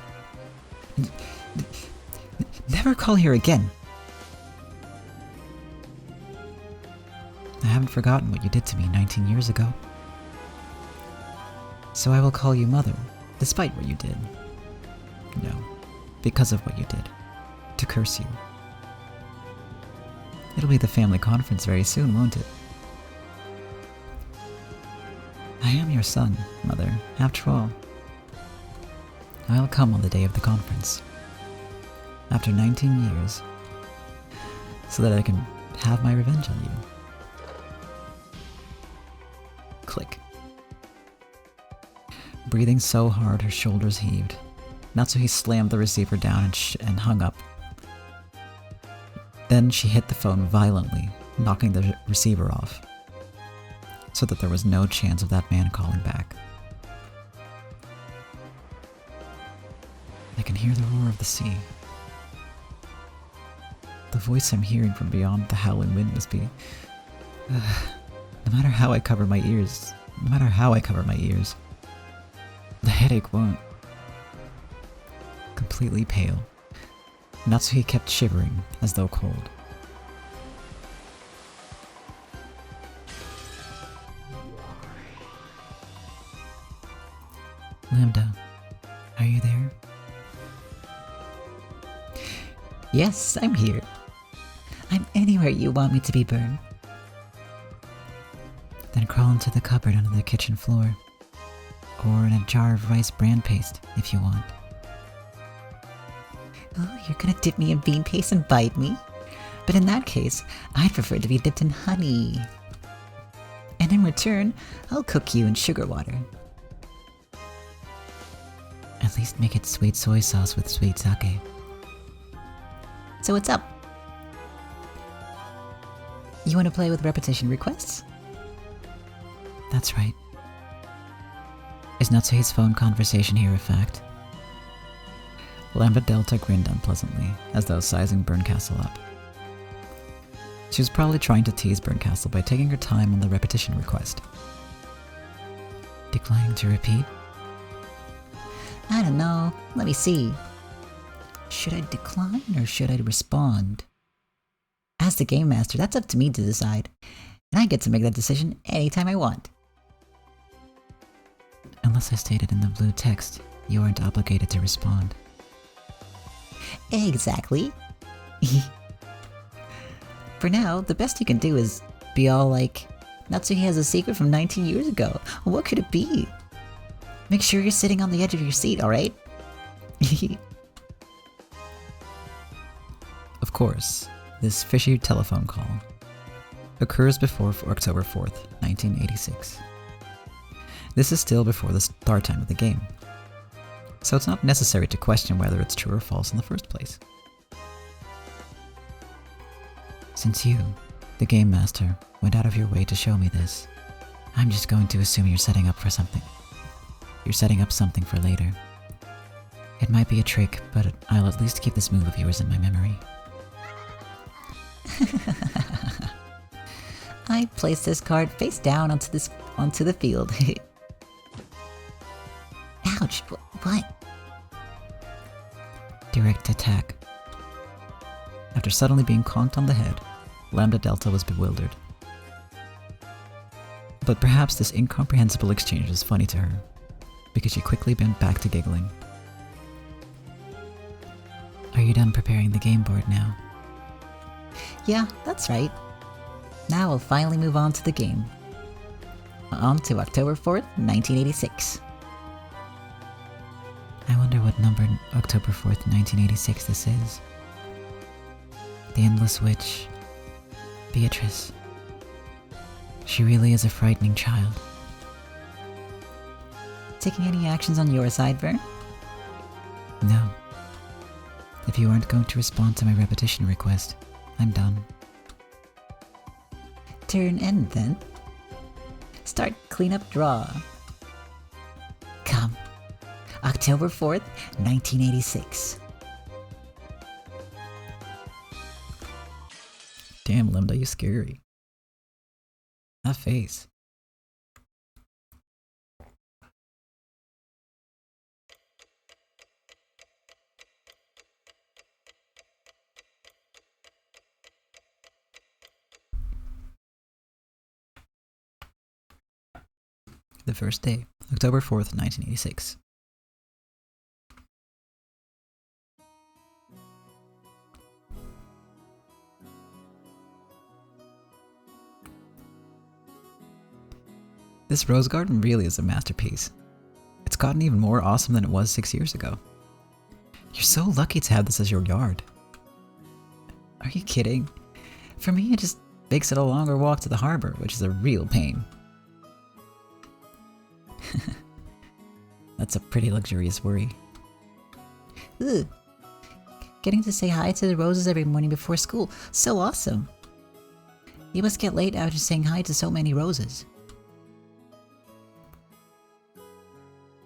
Never call here again. I haven't forgotten what you did to me 19 years ago. So I will call you Mother, despite what you did. No, because of what you did. To curse you. It'll be the family conference very soon, won't it? I am your son, Mother, after all. I'll come on the day of the conference. After 19 years. So that I can have my revenge on you. Click. Breathing so hard her shoulders heaved, Natsuhi slammed the receiver down and hung up. Then she hit the phone violently, knocking the receiver off, so that there was no chance of that man calling back. I can hear the roar of the sea. The voice I'm hearing from beyond the howling wind must be... no matter how I cover my ears, the headache won't. Completely pale, Natsuhi kept shivering as though cold. Lambda, are you there? Yes, I'm here. I'm anywhere you want me to be, Bern. Then crawl into the cupboard under the kitchen floor. Or in a jar of rice bran paste, if you want. Oh, you're gonna dip me in bean paste and bite me? But in that case, I'd prefer to be dipped in honey. And in return, I'll cook you in sugar water. At least make it sweet soy sauce with sweet sake. So what's up? You want to play with repetition requests? That's right. Is Natsuhi's phone conversation here a fact? Lambda Delta grinned unpleasantly, as though sizing Burncastle up. She was probably trying to tease Burncastle by taking her time on the repetition request. Declining to repeat? I don't know. Let me see. Should I decline or should I respond? As the game master, that's up to me to decide. And I get to make that decision anytime I want. Unless I stated in the blue text, you aren't obligated to respond. Exactly. For now, the best you can do is be all like, Natsuhi has a secret from 19 years ago. What could it be? Make sure you're sitting on the edge of your seat, alright? Of course, this fishy telephone call occurs before October 4th, 1986. This is still before the start time of the game, so it's not necessary to question whether it's true or false in the first place. Since you, the game master, went out of your way to show me this, I'm just going to assume you're setting up for something. You're setting up something for later. It might be a trick, but I'll at least keep this move of yours in my memory. I placed this card face down onto the field. Ouch, what? Direct attack. After suddenly being conked on the head, Lambda Delta was bewildered. But perhaps this incomprehensible exchange was funny to her, because she quickly bent back to giggling. Are you done preparing the game board now? Yeah, that's right. Now we'll finally move on to the game. On to October 4th, 1986. I wonder what number October 4th, 1986 this is. The Endless Witch. Beatrice. She really is a frightening child. Taking any actions on your side, Vern? No. If you aren't going to respond to my repetition request, I'm done. Turn end then. Start cleanup draw. Come. October 4th, 1986. Damn, Lambda, you scary. That face. The first day, October 4th, 1986. This rose garden really is a masterpiece. It's gotten even more awesome than it was 6 years ago. You're so lucky to have this as your yard. Are you kidding? For me, it just makes it a longer walk to the harbor, which is a real pain. That's a pretty luxurious worry. Ugh. Getting to say hi to the roses every morning before school. So awesome. You must get late after saying hi to so many roses.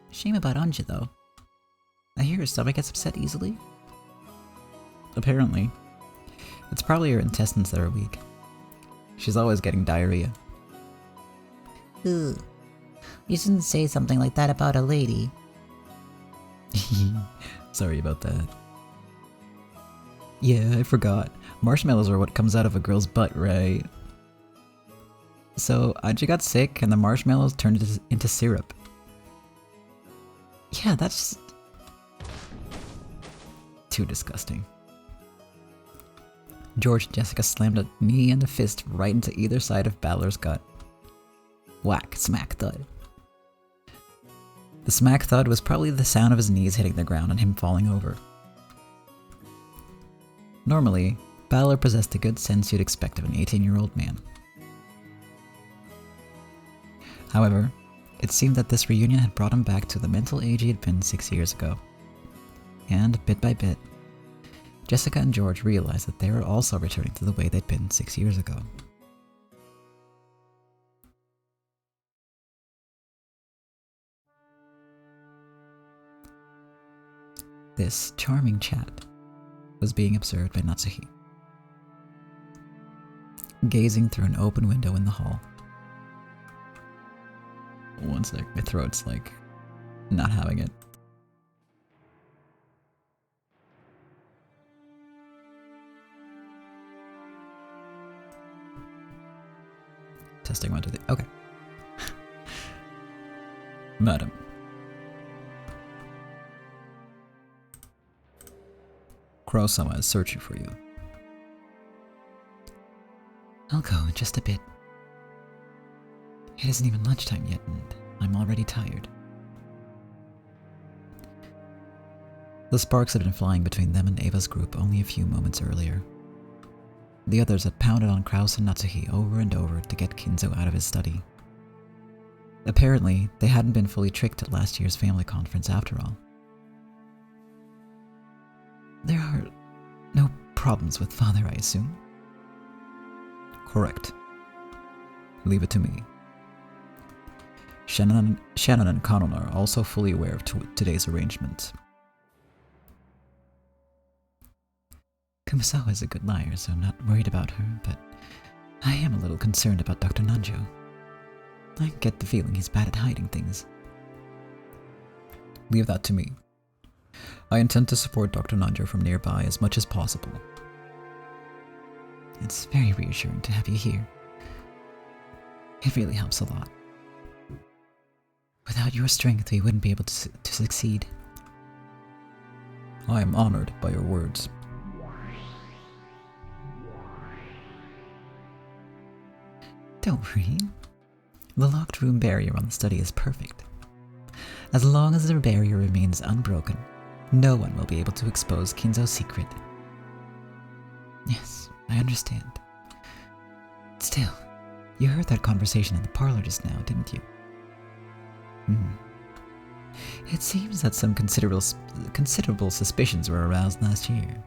Shame about Anja though. I hear her stomach gets upset easily. Apparently. It's probably her intestines that are weak. She's always getting diarrhea. Ugh. You shouldn't say something like that about a lady. Sorry about that. Yeah, I forgot. Marshmallows are what comes out of a girl's butt, right? So, Anja got sick and the marshmallows turned into syrup. Yeah, that's too disgusting. George and Jessica slammed a knee and a fist right into either side of Balor's gut. Whack, smack, thud. The smack thud was probably the sound of his knees hitting the ground and him falling over. Normally, Balor possessed the good sense you'd expect of an 18-year-old man. However, it seemed that this reunion had brought him back to the mental age he had been 6 years ago. And, bit by bit, Jessica and George realized that they were also returning to the way they'd been 6 years ago. This charming chat was being observed by Natsuhi. gazing through an open window in the hall. One sec, my throat's like not having it. Testing 1, 2, 3. Okay. Madam. Kuro-sama is searching for you. I'll go in just a bit. It isn't even lunchtime yet, and I'm already tired. The sparks had been flying between them and Ava's group only a few moments earlier. The others had pounded on Kraus and Natsuhi over and over to get Kinzo out of his study. Apparently, they hadn't been fully tricked at last year's family conference after all. There are no problems with father, I assume? Correct. Leave it to me. Shannon and Kanon are also fully aware of today's arrangement. Kumasawa is a good liar, so I'm not worried about her, but I am a little concerned about Dr. Nanjo. I get the feeling he's bad at hiding things. Leave that to me. I intend to support Dr. Nanjo from nearby as much as possible. It's very reassuring to have you here. It really helps a lot. Without your strength, we wouldn't be able to succeed. I am honored by your words. Don't worry. The locked room barrier on the study is perfect. As long as the barrier remains unbroken, no one will be able to expose Kinzo's secret. Yes, I understand. Still, you heard that conversation in the parlor just now, didn't you? It seems that some considerable suspicions were aroused last year.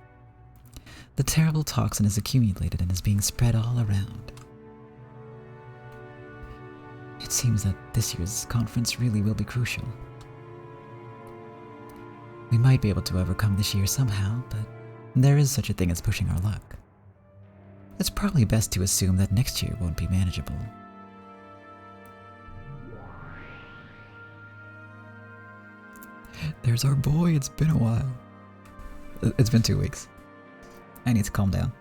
The terrible toxin is accumulated and is being spread all around. It seems that this year's conference really will be crucial. We might be able to overcome this year somehow, but there is such a thing as pushing our luck. It's probably best to assume that next year won't be manageable. There's our boy, it's been a while. It's been 2 weeks. I need to calm down.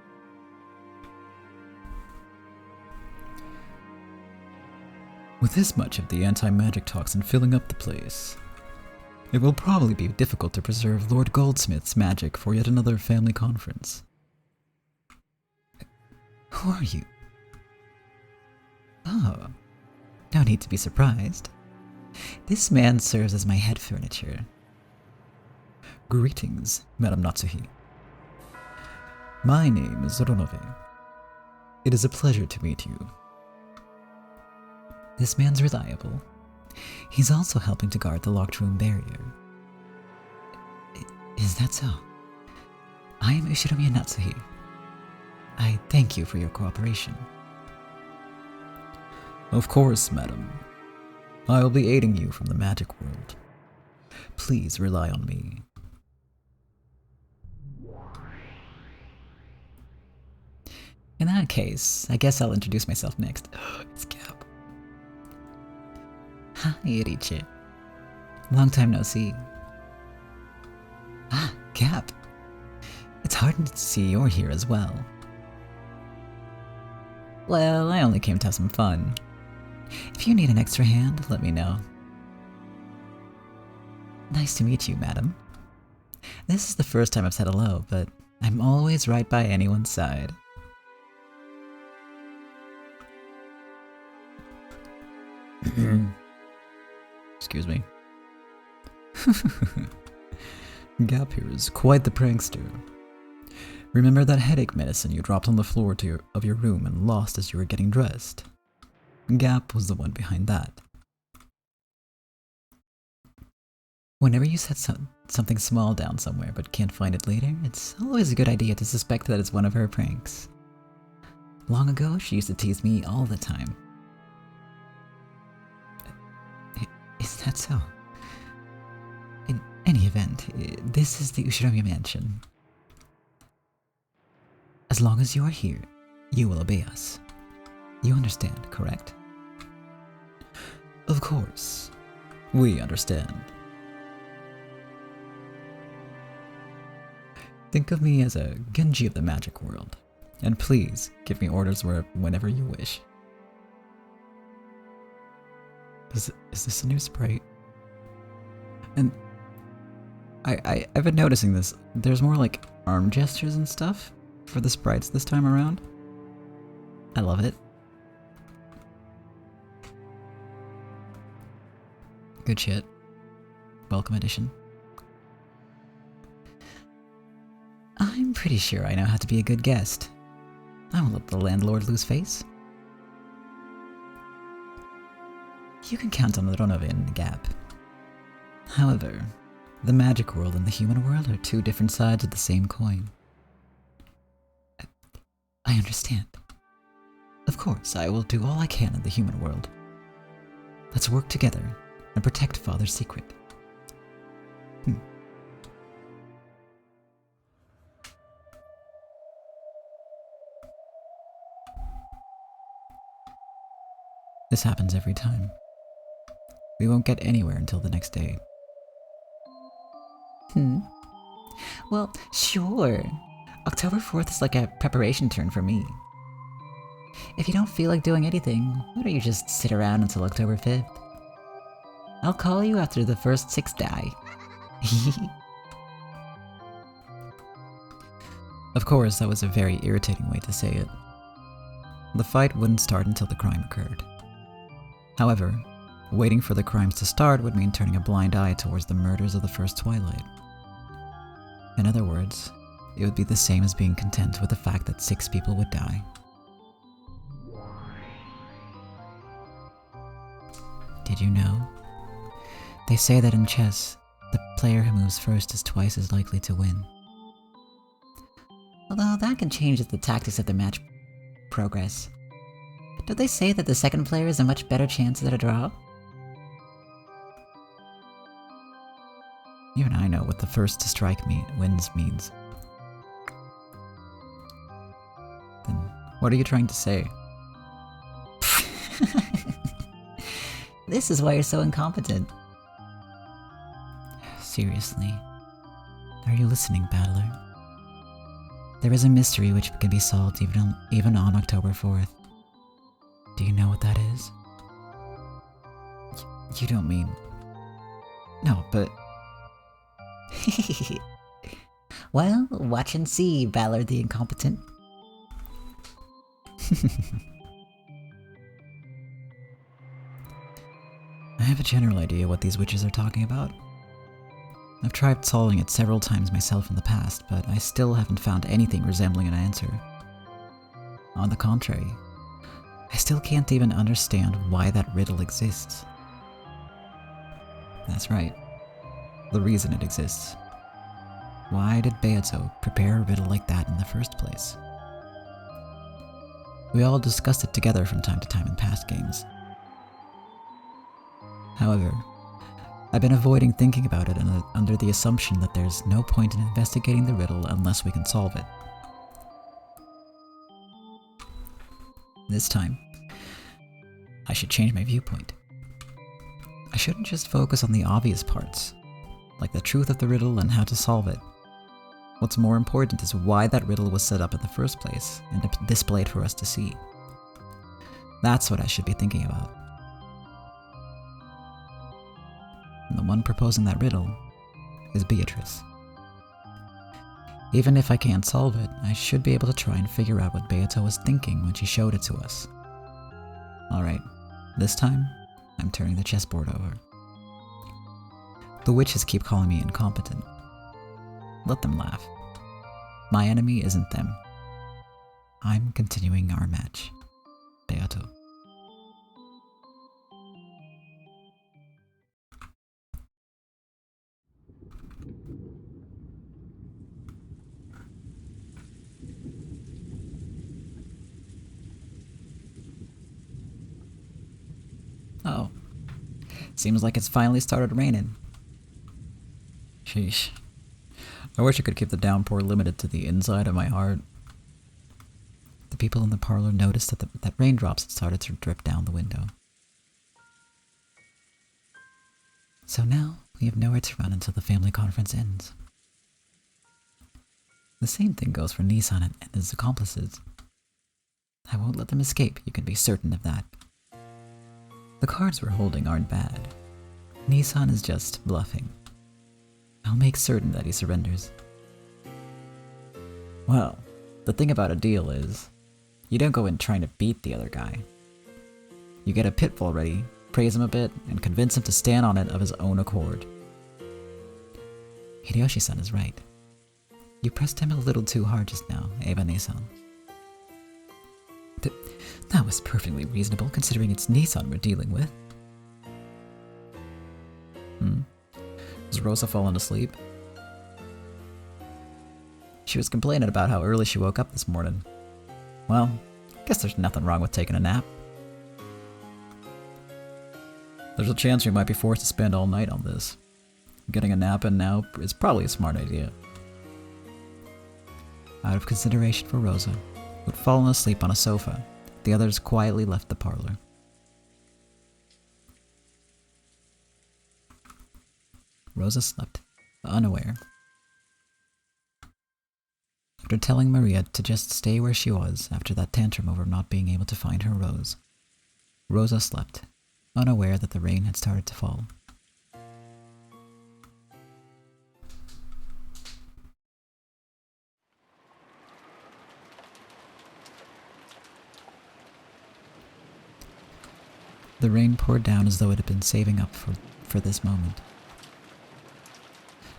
With this much of the anti-magic toxin filling up the place, it will probably be difficult to preserve Lord Goldsmith's magic for yet another family conference. Who are you? Oh, no need to be surprised. This man serves as my head furniture. Greetings, Madame Natsuhi. My name is Ronove. It is a pleasure to meet you. This man's reliable. He's also helping to guard the locked room barrier. Is that so? I am Ushiromiya Natsuhi. I thank you for your cooperation. Of course, madam. I will be aiding you from the magic world. Please rely on me. In that case, I guess I'll introduce myself next. It's Cap. Hi, Iriche. Long time no see. Ah, Cap. It's hard to see you're here as well. Well, I only came to have some fun. If you need an extra hand, let me know. Nice to meet you, madam. This is the first time I've said hello, but I'm always right by anyone's side. Excuse me. Gap here is quite the prankster. Remember that headache medicine you dropped on the floor of your room and lost as you were getting dressed? Gap was the one behind that. Whenever you set something small down somewhere but can't find it later, it's always a good idea to suspect that it's one of her pranks. Long ago, she used to tease me all the time. Is that so? In any event, this is the Ushiromiya mansion. As long as you are here, you will obey us. You understand, correct? Of course. We understand. Think of me as a Genji of the magic world, and please give me orders whenever you wish. Is this a new sprite? And I've been noticing this. There's more like arm gestures and stuff for the sprites this time around. I love it. Good shit. Welcome edition. I'm pretty sure I know how to be a good guest. I won't let the landlord lose face. You can count on the Ronovin in the gap. However, the magic world and the human world are two different sides of the same coin. I understand. Of course, I will do all I can in the human world. Let's work together and protect Father's secret. This happens every time. We won't get anywhere until the next day. Well, sure. October 4th is like a preparation turn for me. If you don't feel like doing anything, why don't you just sit around until October 5th? I'll call you after the first 6 die. Of course, that was a very irritating way to say it. The fight wouldn't start until the crime occurred. However, waiting for the crimes to start would mean turning a blind eye towards the murders of the first twilight. In other words, it would be the same as being content with the fact that 6 people would die. Did you know? They say that in chess, the player who moves first is twice as likely to win. Although that can change as the tactics of the match progress. Don't they say that the second player is a much better chance at a draw? Even I know what the first to strike wins means. Then what are you trying to say? This is why you're so incompetent. Seriously. Are you listening, battler? There is a mystery which can be solved even on October 4th. Do you know what that is? You don't mean... No, but... Well, watch and see, Ballard the Incompetent. I have a general idea what these witches are talking about. I've tried solving it several times myself in the past, but I still haven't found anything resembling an answer. On the contrary, I still can't even understand why that riddle exists. That's right. The reason it exists. Why did Beato prepare a riddle like that in the first place? We all discussed it together from time to time in past games. However, I've been avoiding thinking about it under the assumption that there's no point in investigating the riddle unless we can solve it. This time, I should change my viewpoint. I shouldn't just focus on the obvious parts, like the truth of the riddle and how to solve it. What's more important is why that riddle was set up in the first place and displayed for us to see. That's what I should be thinking about. And the one proposing that riddle is Beatrice. Even if I can't solve it, I should be able to try and figure out what Beato was thinking when she showed it to us. Alright, this time, I'm turning the chessboard over. The witches keep calling me incompetent. Let them laugh. My enemy isn't them. I'm continuing our match. Beato. Oh. Seems like it's finally started raining. Sheesh. I wish I could keep the downpour limited to the inside of my heart. The people in the parlor noticed that raindrops had started to drip down the window. So now we have nowhere to run until the family conference ends. The same thing goes for Nissan and his accomplices. I won't let them escape, you can be certain of that. The cards we're holding aren't bad. Nissan is just bluffing. I'll make certain that he surrenders. Well, the thing about a deal is, you don't go in trying to beat the other guy. You get a pitfall ready, praise him a bit, and convince him to stand on it of his own accord. Hideyoshi-san is right. You pressed him a little too hard just now, Eva-ne-san. That was perfectly reasonable, considering it's Nissan we're dealing with. Has Rosa fallen asleep? She was complaining about how early she woke up this morning. Well, guess there's nothing wrong with taking a nap. There's a chance we might be forced to spend all night on this. Getting a nap in now is probably a smart idea. Out of consideration for Rosa, who had fallen asleep on a sofa, the others quietly left the parlor. Rosa slept, unaware. After telling Maria to just stay where she was after that tantrum over not being able to find her rose, Rosa slept, unaware that the rain had started to fall. The rain poured down as though it had been saving up for this moment.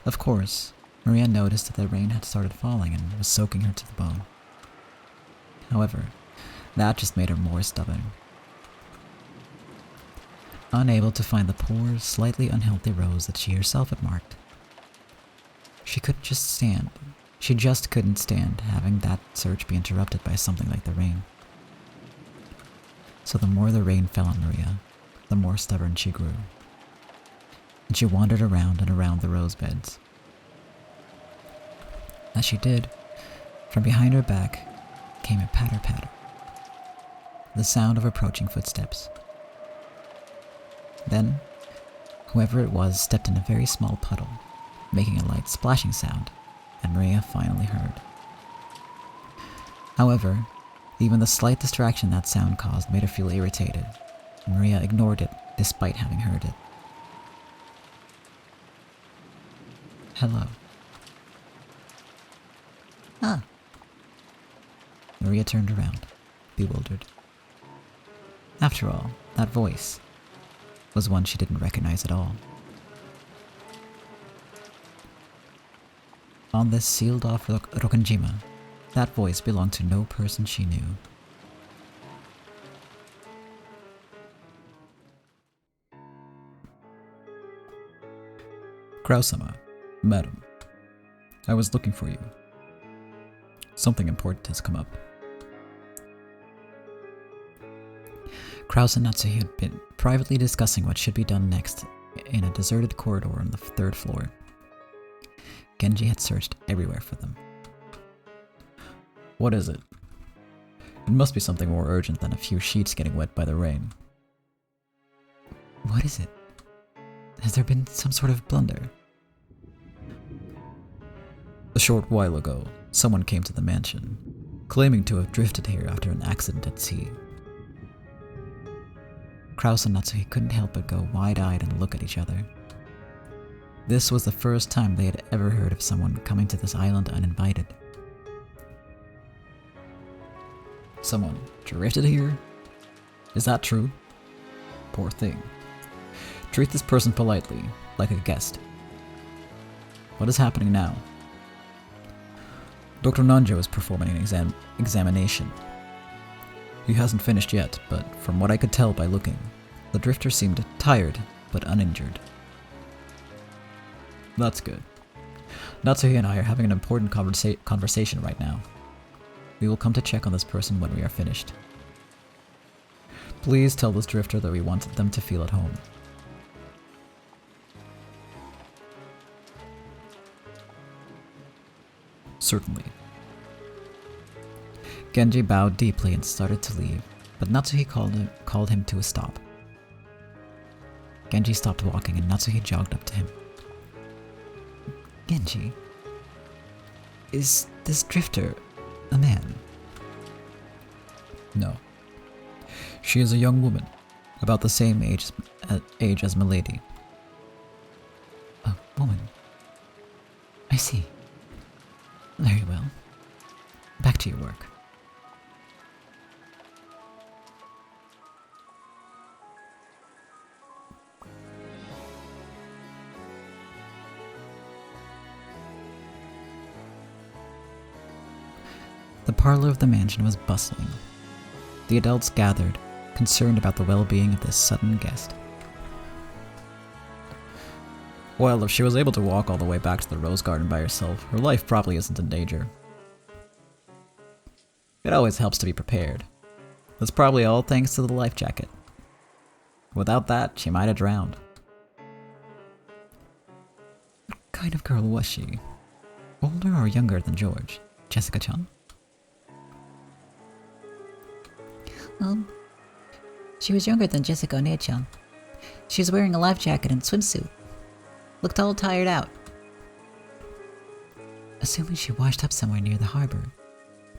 Of course, Maria noticed that the rain had started falling and was soaking her to the bone. However, that just made her more stubborn. Unable to find the poor, slightly unhealthy rose that she herself had marked. She couldn't just stand. She just couldn't stand having that search be interrupted by something like the rain. So the more the rain fell on Maria, the more stubborn she grew. And she wandered around and around the rose beds. As she did, from behind her back came a patter-patter, the sound of approaching footsteps. Then, whoever it was stepped in a very small puddle, making a light splashing sound, and Maria finally heard. However, even the slight distraction that sound caused made her feel irritated, and Maria ignored it despite having heard it. Hello. Ah. Maria turned around, bewildered. After all, that voice was one she didn't recognize at all. On this sealed-off Rokkenjima, that voice belonged to no person she knew. Krausama, madam, I was looking for you. Something important has come up. Kraus and Natsuhi had been privately discussing what should be done next in a deserted corridor on the 3rd floor. Genji had searched everywhere for them. What is it? It must be something more urgent than a few sheets getting wet by the rain. What is it? Has there been some sort of blunder? A short while ago, someone came to the mansion, claiming to have drifted here after an accident at sea. Kraus and Natsuhi couldn't help but go wide-eyed and look at each other. This was the first time they had ever heard of someone coming to this island uninvited. Someone drifted here? Is that true? Poor thing. Treat this person politely, like a guest. What is happening now? Dr. Nanjo is performing an examination. He hasn't finished yet, but from what I could tell by looking, the drifter seemed tired but uninjured. That's good. Natsuhi and I are having an important conversation right now. We will come to check on this person when we are finished. Please tell this drifter that we want them to feel at home. Certainly. Genji bowed deeply and started to leave, but Natsuhi called him to a stop. Genji stopped walking and Natsuhi jogged up to him. Genji, is this drifter a man? No. She is a young woman, about the same age as Milady. A woman? I see. Very well. Back to your work. The parlor of the mansion was bustling. The adults gathered, concerned about the well-being of this sudden guest. Well, if she was able to walk all the way back to the rose garden by herself, her life probably isn't in danger. It always helps to be prepared. That's probably all thanks to the life jacket. Without that, she might have drowned. What kind of girl was she? Older or younger than George? Jessica-chan? She was younger than Jessica One-chan. She was wearing a life jacket and swimsuit. Looked all tired out. Assuming she washed up somewhere near the harbor,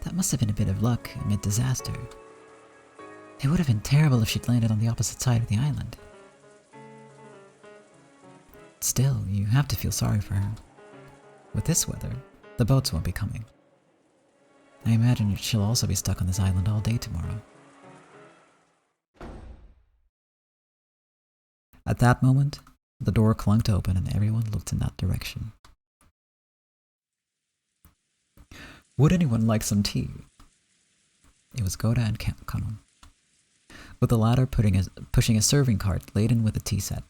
that must have been a bit of luck amid disaster. It would have been terrible if she'd landed on the opposite side of the island. Still, you have to feel sorry for her. With this weather, the boats won't be coming. I imagine she'll also be stuck on this island all day tomorrow. At that moment, the door clunked open and everyone looked in that direction. Would anyone like some tea? It was Goda and Kanon, with the latter pushing a serving cart laden with a tea set.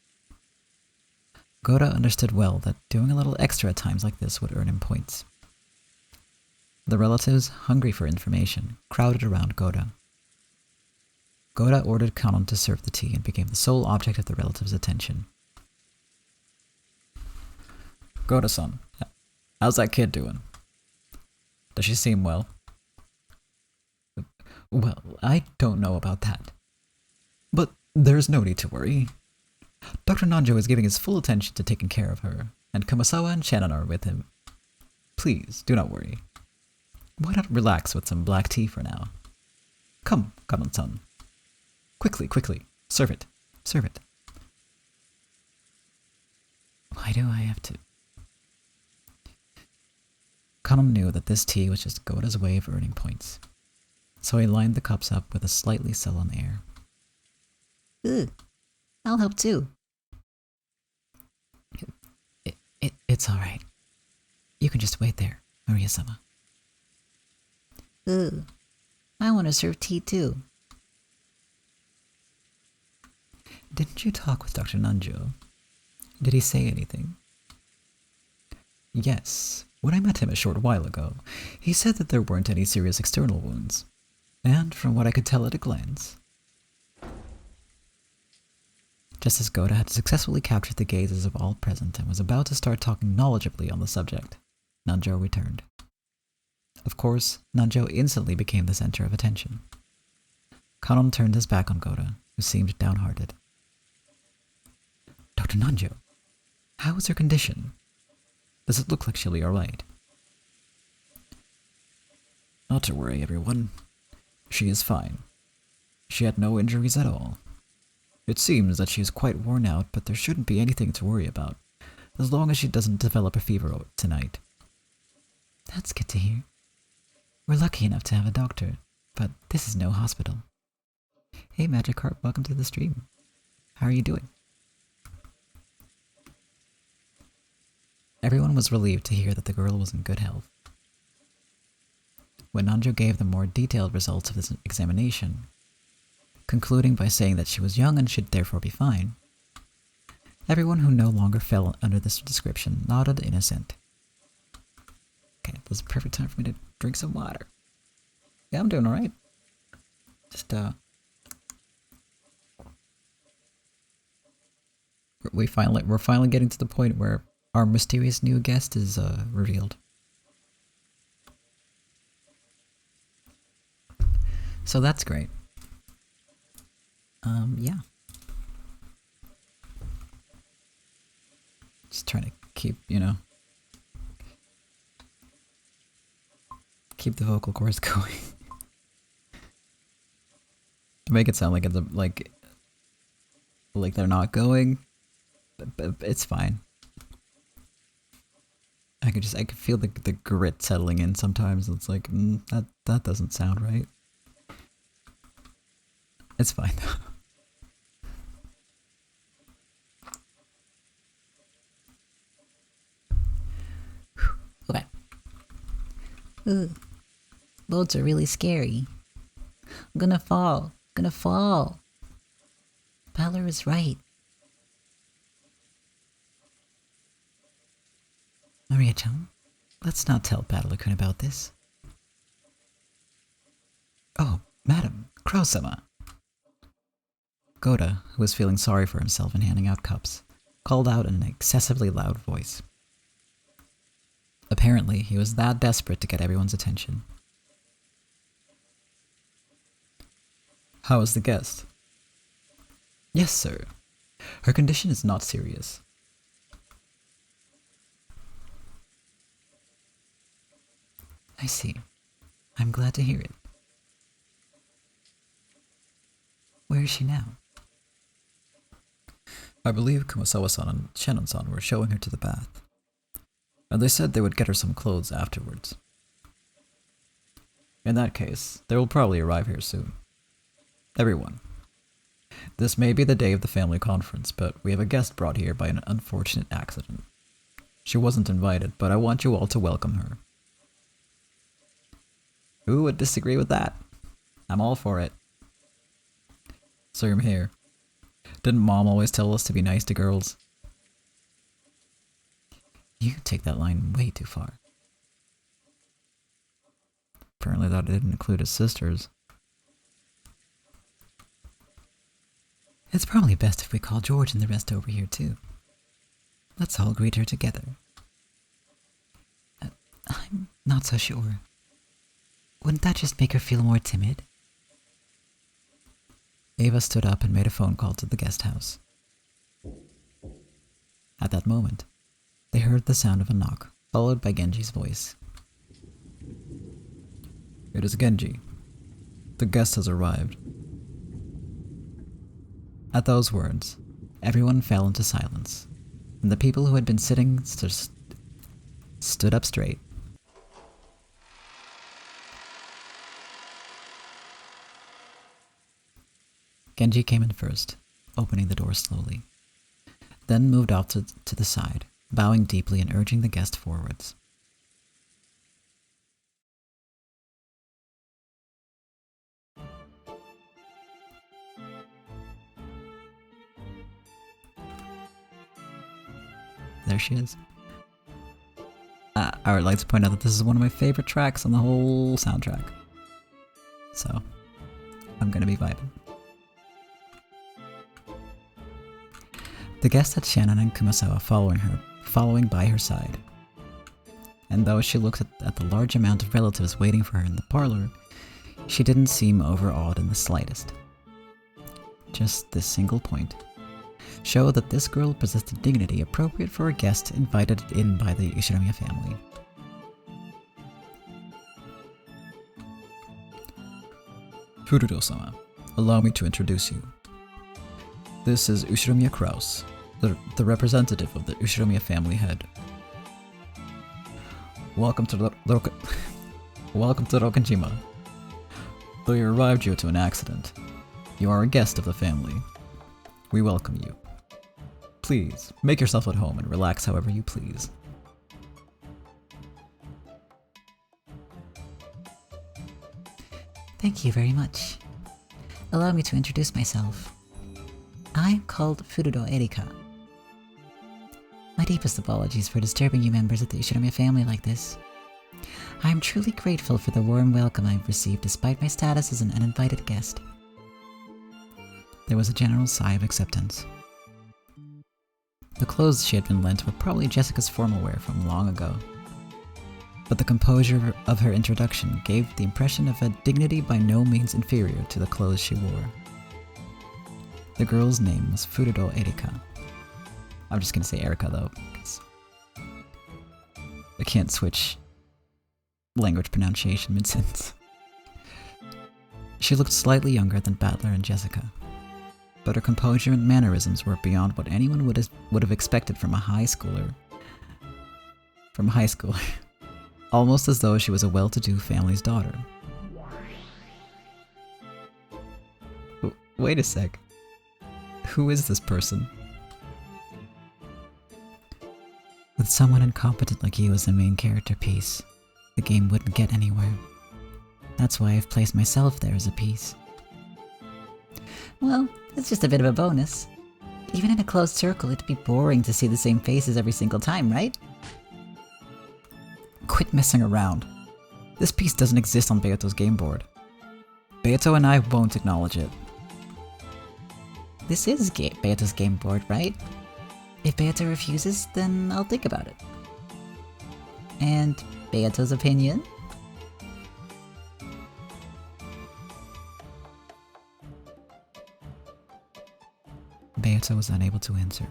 Goda understood well that doing a little extra at times like this would earn him points. The relatives, hungry for information, crowded around Goda. Goda ordered Kanon to serve the tea and became the sole object of the relatives' attention. Goda-san, how's that kid doing? Does she seem well? Well, I don't know about that. But there's no need to worry. Dr. Nanjo is giving his full attention to taking care of her, and Kumasawa and Shannon are with him. Please, do not worry. Why not relax with some black tea for now? Come, Kanon-san. Quickly, serve it. Why do I have to? Kanon knew that this tea was just Goda's way of earning points, so he lined the cups up with a slightly sullen air. I'll help too. It's alright. You can just wait there, Maria-sama. I want to serve tea too. Didn't you talk with Dr. Nanjo? Did he say anything? Yes. When I met him a short while ago, he said that there weren't any serious external wounds. And from what I could tell at a glance... Just as Goda had successfully captured the gazes of all present and was about to start talking knowledgeably on the subject, Nanjo returned. Of course, Nanjo instantly became the center of attention. Kanon turned his back on Goda, who seemed downhearted. Dr. Nanjo, how is her condition? Does it look like she'll be alright? Not to worry, everyone. She is fine. She had no injuries at all. It seems that she is quite worn out, but there shouldn't be anything to worry about, as long as she doesn't develop a fever tonight. That's good to hear. We're lucky enough to have a doctor, but this is no hospital. Hey Magikarp, welcome to the stream. How are you doing? Everyone was relieved to hear that the girl was in good health. When Nanjo gave them more detailed results of this examination, concluding by saying that she was young and should therefore be fine, everyone who no longer fell under this description nodded in assent. Okay, this is a perfect time for me to drink some water. Yeah, I'm doing alright. Just, we're finally getting to the point where our mysterious new guest is revealed. So that's great. Yeah. Just trying to keep, keep the vocal cords going. To make it sound like it's like they're not going, but it's fine. I could feel the grit settling in sometimes. It's like, that doesn't sound right. It's fine though. Okay. Ugh. Loads are really scary. I'm gonna fall. Gonna fall. Balor is right. Maria-chan, let's not tell Battle-kun about this. Oh, Madam, Crow-sama. Goda, who was feeling sorry for himself and handing out cups, called out in an excessively loud voice. Apparently, he was that desperate to get everyone's attention. How is the guest? Yes, sir. Her condition is not serious. I see. I'm glad to hear it. Where is she now? I believe Kumasawa-san and Shannon-san were showing her to the bath. And they said they would get her some clothes afterwards. In that case, they will probably arrive here soon. Everyone. This may be the day of the family conference, but we have a guest brought here by an unfortunate accident. She wasn't invited, but I want you all to welcome her. Who would disagree with that? I'm all for it. Same here. Didn't Mom always tell us to be nice to girls? You take that line way too far. Apparently that didn't include his sisters. It's probably best if we call George and the rest over here too. Let's all greet her together. I'm not so sure. Wouldn't that just make her feel more timid? Ava stood up and made a phone call to the guest house. At that moment, they heard the sound of a knock, followed by Genji's voice. It is Genji. The guest has arrived. At those words, everyone fell into silence, and the people who had been sitting stood up straight. Genji came in first, opening the door slowly, then moved off to the side, bowing deeply and urging the guest forwards. There she is. I would like to point out that this is one of my favorite tracks on the whole soundtrack. So, I'm gonna be vibing. The guest had Shannon and Kumasawa following by her side. And though she looked at the large amount of relatives waiting for her in the parlor, she didn't seem overawed in the slightest. Just this single point showed that this girl possessed a dignity appropriate for a guest invited in by the Ushinomiya family. Furudo-sama, allow me to introduce you. This is Ushinomiya Kraus, the representative of the Ushinomiya family head. Welcome to Rokkenjima. Though you arrived due to an accident, you are a guest of the family. We welcome you. Please, make yourself at home and relax however you please. Thank you very much. Allow me to introduce myself. I'm called Furudo Erika. My deepest apologies for disturbing you members of the Ushinomiya family like this. I am truly grateful for the warm welcome I've received despite my status as an uninvited guest. There was a general sigh of acceptance. The clothes she had been lent were probably Jessica's formal wear from long ago. but the composure of her introduction gave the impression of a dignity by no means inferior to the clothes she wore. The girl's name was Furudo Erika. I'm just gonna say Erika though, because I can't switch language pronunciation mid-sentence. She looked slightly younger than Battler and Jessica, but her composure and mannerisms were beyond what anyone would have expected from a high schooler. Almost as though she was a well-to-do family's daughter. Wait a sec. Who is this person? With someone incompetent like you as the main character piece, the game wouldn't get anywhere. That's why I've placed myself there as a piece. Well, it's just a bit of a bonus. Even in a closed circle, it'd be boring to see the same faces every single time, right? Quit messing around. This piece doesn't exist on Beato's game board. Beato and I won't acknowledge it. This is Beato's game board, right? If Beato refuses, then I'll think about it. And Beato's opinion? Beato was unable to answer.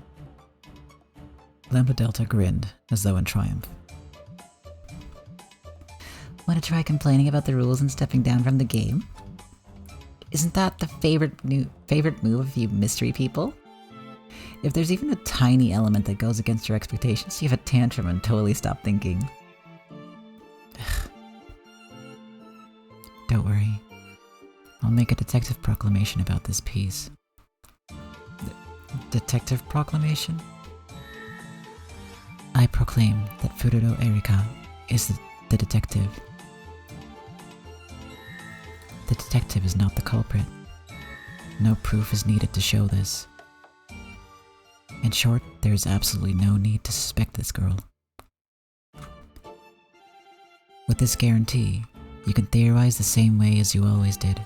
Lambda Delta grinned, as though in triumph. Want to try complaining about the rules and stepping down from the game? Isn't that the favorite move of you mystery people? If there's even a tiny element that goes against your expectations, you have a tantrum and totally stop thinking. Don't worry. I'll make a detective proclamation about this piece. Detective proclamation? I proclaim that Furudo Erika is the detective. The detective is not the culprit. No proof is needed to show this. In short, there is absolutely no need to suspect this girl. With this guarantee, you can theorize the same way as you always did.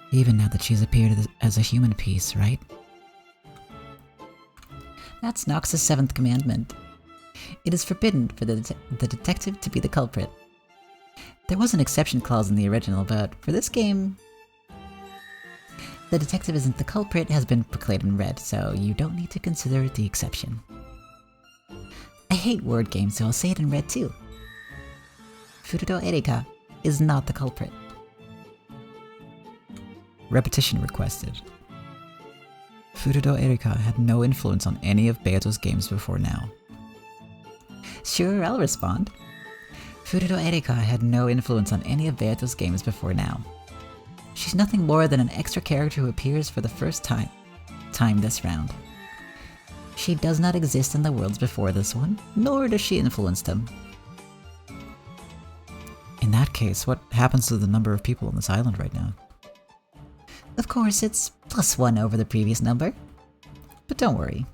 Even now that she's appeared as a human piece, right? That's Nox's 7th commandment. It is forbidden for the detective to be the culprit. There was an exception clause in the original, but for this game, the detective isn't the culprit has been proclaimed in red, so you don't need to consider the exception. I hate word games, so I'll say it in red too. Furudo Erika is not the culprit. Repetition requested. Furudo Erika had no influence on any of Beato's games before now. Sure, I'll respond. Furudo Erika had no influence on any of Beato's games before now. She's nothing more than an extra character who appears for the first time this round. She does not exist in the worlds before this one, nor does she influence them. In that case, what happens to the number of people on this island right now? Of course, it's +1 over the previous number. But don't worry.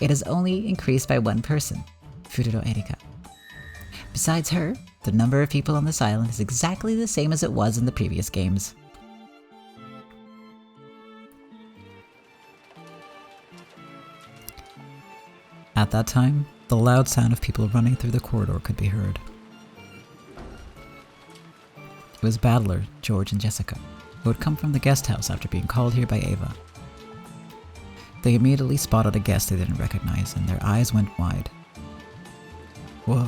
It has only increased by 1 person, Furudo Erika. Besides her, the number of people on this island is exactly the same as it was in the previous games. At that time, the loud sound of people running through the corridor could be heard. It was Battler, George, and Jessica, who had come from the guest house after being called here by Ava. They immediately spotted a guest they didn't recognize, and their eyes went wide. Whoa.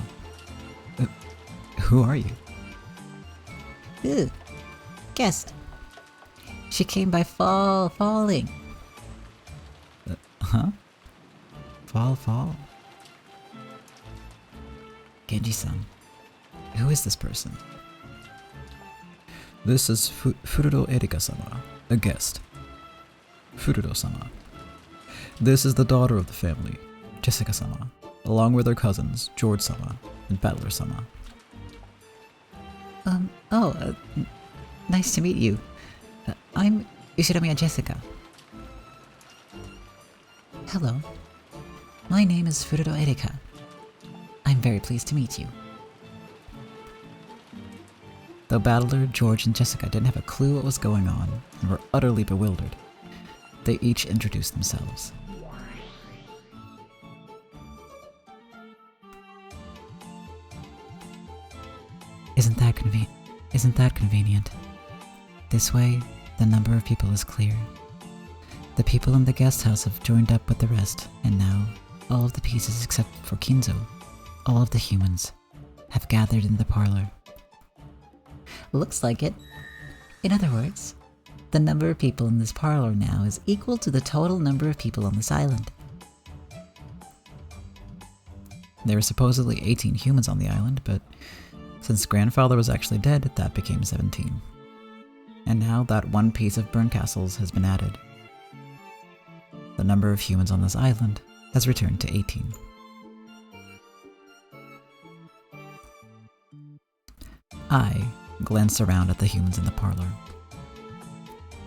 Who are you? Ooh, guest. She came by falling. Huh? Fall? Genji-san. Who is this person? This is Furudo Erika-sama, a guest. Furudo-sama. This is the daughter of the family, Jessica-sama, along with her cousins, George-sama and Battler-sama. Nice to meet you. I'm Ushiromiya Jessica. Hello. My name is Furudo Erika. I'm very pleased to meet you. Though Battler, George, and Jessica didn't have a clue what was going on and were utterly bewildered, they each introduced themselves. Isn't that convenient? This way, the number of people is clear. The people in the guest house have joined up with the rest, and now, all of the pieces except for Kinzo, all of the humans, have gathered in the parlor. Looks like it. In other words, the number of people in this parlor now is equal to the total number of people on this island. There were supposedly 18 humans on the island, but since grandfather was actually dead, that became 17. And now that one piece of burn castles has been added. The number of humans on this island has returned to 18. I glanced around at the humans in the parlor.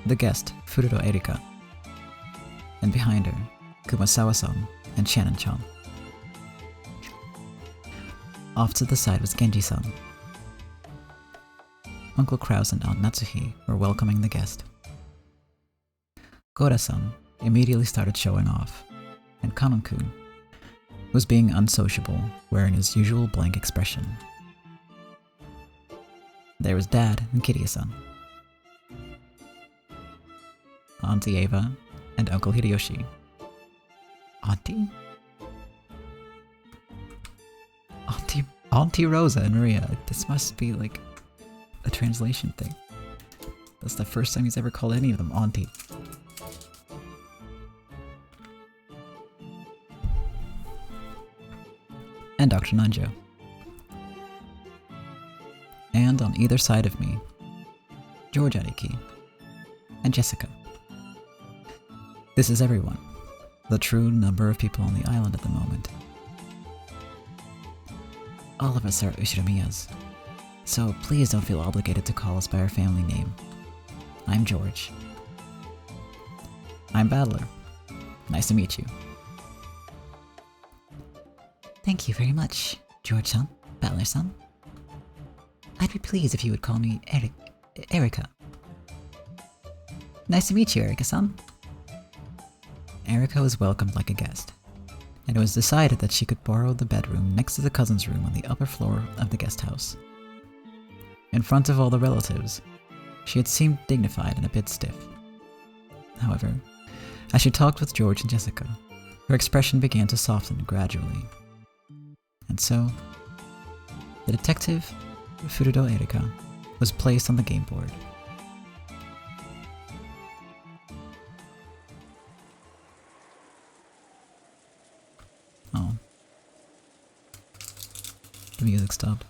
The guest, Fururo Erika, and behind her, Kumasawa-san and Shannon-chan. Off to the side was Genji-san. Uncle Kraus and Aunt Natsuhi were welcoming the guest. Gora-san immediately started showing off, and Kanon-kun was being unsociable, wearing his usual blank expression. There was Dad and Kiryu-san, Auntie Ava, and Uncle Hideyoshi. Auntie? Auntie Rosa and Maria. This must be like a translation thing. That's the first time he's ever called any of them Auntie. And Dr. Nanjo. And on either side of me, George Ariki and Jessica. This is everyone, the true number of people on the island at the moment. All of us are Ushiromiyas, so please don't feel obligated to call us by our family name. I'm George. I'm Battler. Nice to meet you. Thank you very much, George-san, Battler-san. I'd be pleased if you would call me Erika. Nice to meet you, Erika-san. Erika was welcomed like a guest, and it was decided that she could borrow the bedroom next to the cousin's room on the upper floor of the guest house. In front of all the relatives, she had seemed dignified and a bit stiff. However, as she talked with George and Jessica, her expression began to soften gradually. And so, the detective, Fururo Erika, was placed on the game board. Oh. The music stopped.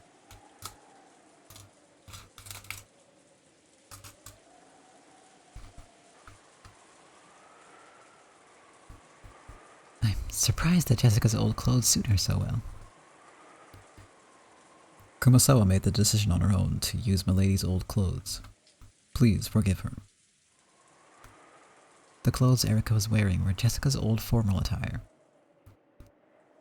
I'm surprised that Jessica's old clothes suit her so well. Kumasawa made the decision on her own to use Milady's old clothes. Please forgive her. The clothes Erika was wearing were Jessica's old formal attire.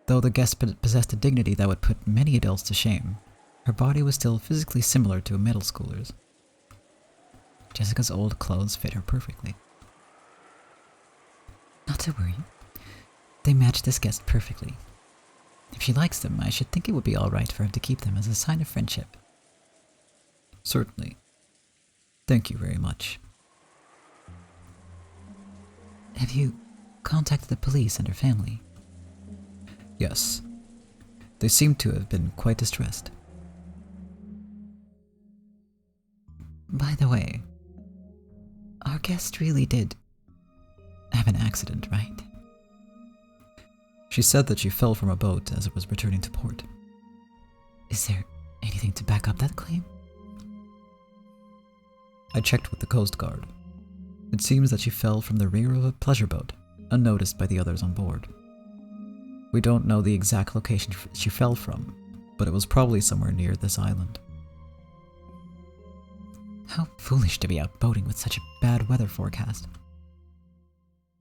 Though the guest possessed a dignity that would put many adults to shame, her body was still physically similar to a middle schooler's. Jessica's old clothes fit her perfectly. Not to worry. They match this guest perfectly. If she likes them, I should think it would be alright for her to keep them as a sign of friendship. Certainly. Thank you very much. Have you contacted the police and her family? Yes. They seem to have been quite distressed. By the way, our guest really did have an accident, right? She said that she fell from a boat as it was returning to port. Is there anything to back up that claim? I checked with the Coast Guard. It seems that she fell from the rear of a pleasure boat, unnoticed by the others on board. We don't know the exact location she fell from, but it was probably somewhere near this island. How foolish to be out boating with such a bad weather forecast.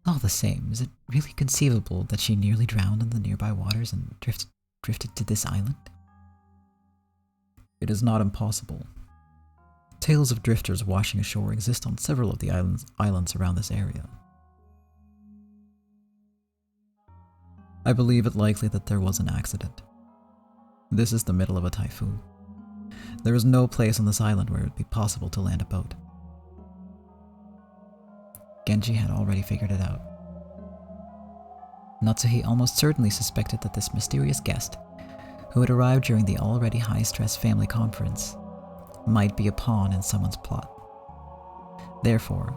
All the same, is it really conceivable that she nearly drowned in the nearby waters and drifted to this island? It is not impossible. Tales of drifters washing ashore exist on several of the islands around this area. I believe it likely that there was an accident. This is the middle of a typhoon. There was no place on this island where it would be possible to land a boat. Genji had already figured it out. Natsuhi almost certainly suspected that this mysterious guest, who had arrived during the already high-stress family conference, might be a pawn in someone's plot. Therefore,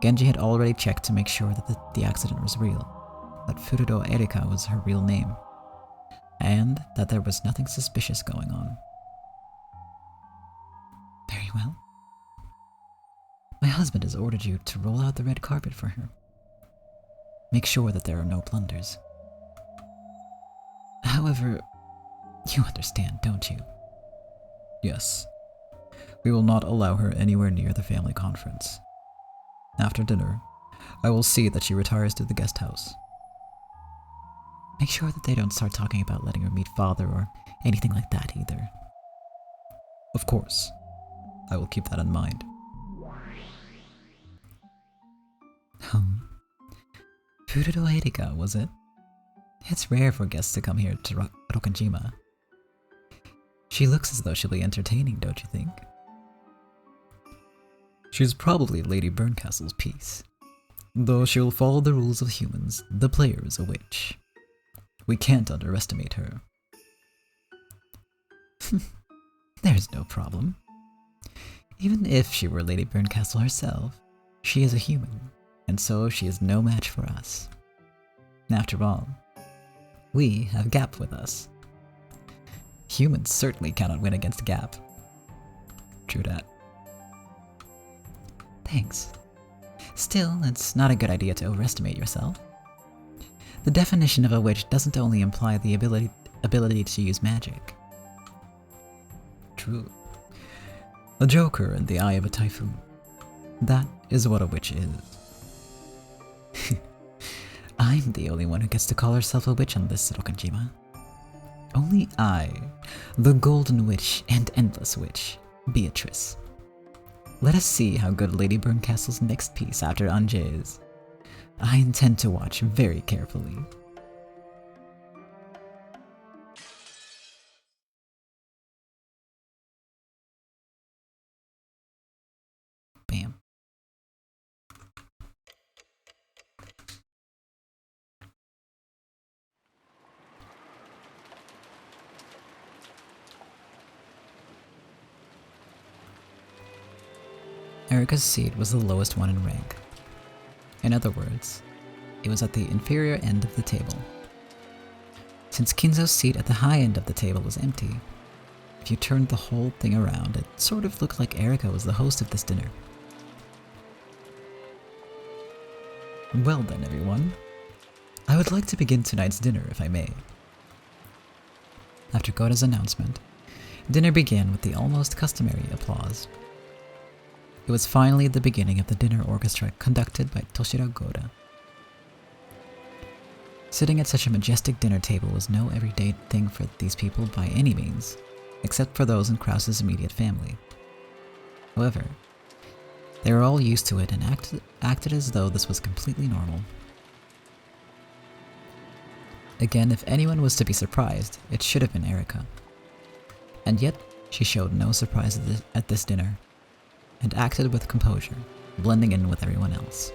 Genji had already checked to make sure that the accident was real, that Furudo Erika was her real name, and that there was nothing suspicious going on. Very well. My husband has ordered you to roll out the red carpet for her. Make sure that there are no blunders. However, you understand, don't you? Yes. We will not allow her anywhere near the family conference. After dinner, I will see that she retires to the guest house. Make sure that they don't start talking about letting her meet father or anything like that either. Of course. I will keep that in mind. Furudo Erika, was it? It's rare for guests to come here to Rokkenjima. She looks as though she'll be entertaining, don't you think? She's probably Lady Burncastle's piece. Though she'll follow the rules of humans, the player is a witch. We can't underestimate her. There's no problem. Even if she were Lady Burncastle herself, she is a human, and so she is no match for us. After all, we have Gap with us. Humans certainly cannot win against Gap. True that. Thanks. Still, it's not a good idea to overestimate yourself. The definition of a witch doesn't only imply the ability to use magic. True. A joker in the eye of a typhoon. That is what a witch is. I'm the only one who gets to call herself a witch on this Rokkenjima. Only I, the Golden Witch and Endless Witch, Beatrice. Let us see how good Lady Burncastle's next piece after Anje is. I intend to watch very carefully. Bam. Erika's seat was the lowest one in rank. In other words, it was at the inferior end of the table. Since Kinzo's seat at the high end of the table was empty, if you turned the whole thing around, it sort of looked like Erika was the host of this dinner. Well then, everyone. I would like to begin tonight's dinner, if I may. After Goda's announcement, dinner began with the almost customary applause. It was finally the beginning of the dinner orchestra conducted by Toshiro Goda. Sitting at such a majestic dinner table was no everyday thing for these people by any means, except for those in Krause's immediate family. However, they were all used to it and acted as though this was completely normal. Again, if anyone was to be surprised, it should have been Erika. And yet, she showed no surprise at this dinner, and acted with composure, blending in with everyone else.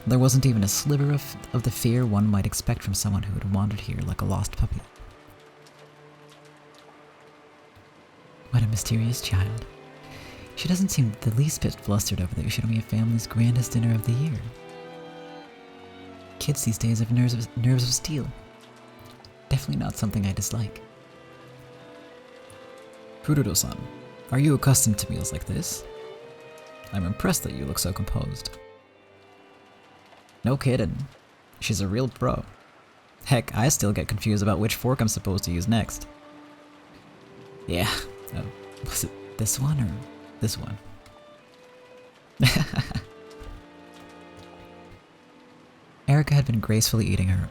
There wasn't even a sliver of the fear one might expect from someone who had wandered here like a lost puppy. What a mysterious child. She doesn't seem the least bit flustered over the Ushinomiya family's grandest dinner of the year. Kids these days have nerves of steel. Definitely not something I dislike. Furudo-san, are you accustomed to meals like this? I'm impressed that you look so composed. No kidding. She's a real pro. Heck, I still get confused about which fork I'm supposed to use next. Yeah, was it this one or this one? Erika had been gracefully eating her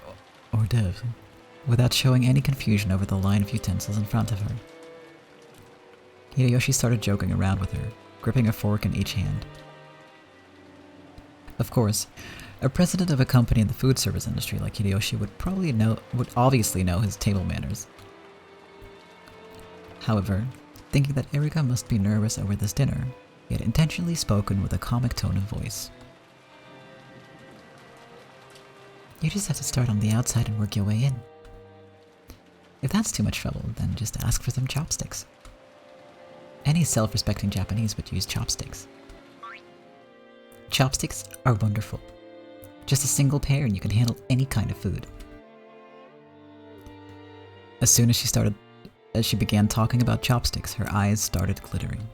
hors d'oeuvre without showing any confusion over the line of utensils in front of her. Hideyoshi started joking around with her, gripping a fork in each hand. Of course, a president of a company in the food service industry like Hideyoshi would obviously know his table manners. However, thinking that Erika must be nervous over this dinner, he had intentionally spoken with a comic tone of voice. You just have to start on the outside and work your way in. If that's too much trouble, then just ask for some chopsticks. Any self-respecting Japanese would use chopsticks. Chopsticks are wonderful. Just a single pair and you can handle any kind of food. As soon as she began talking about chopsticks, her eyes started glittering.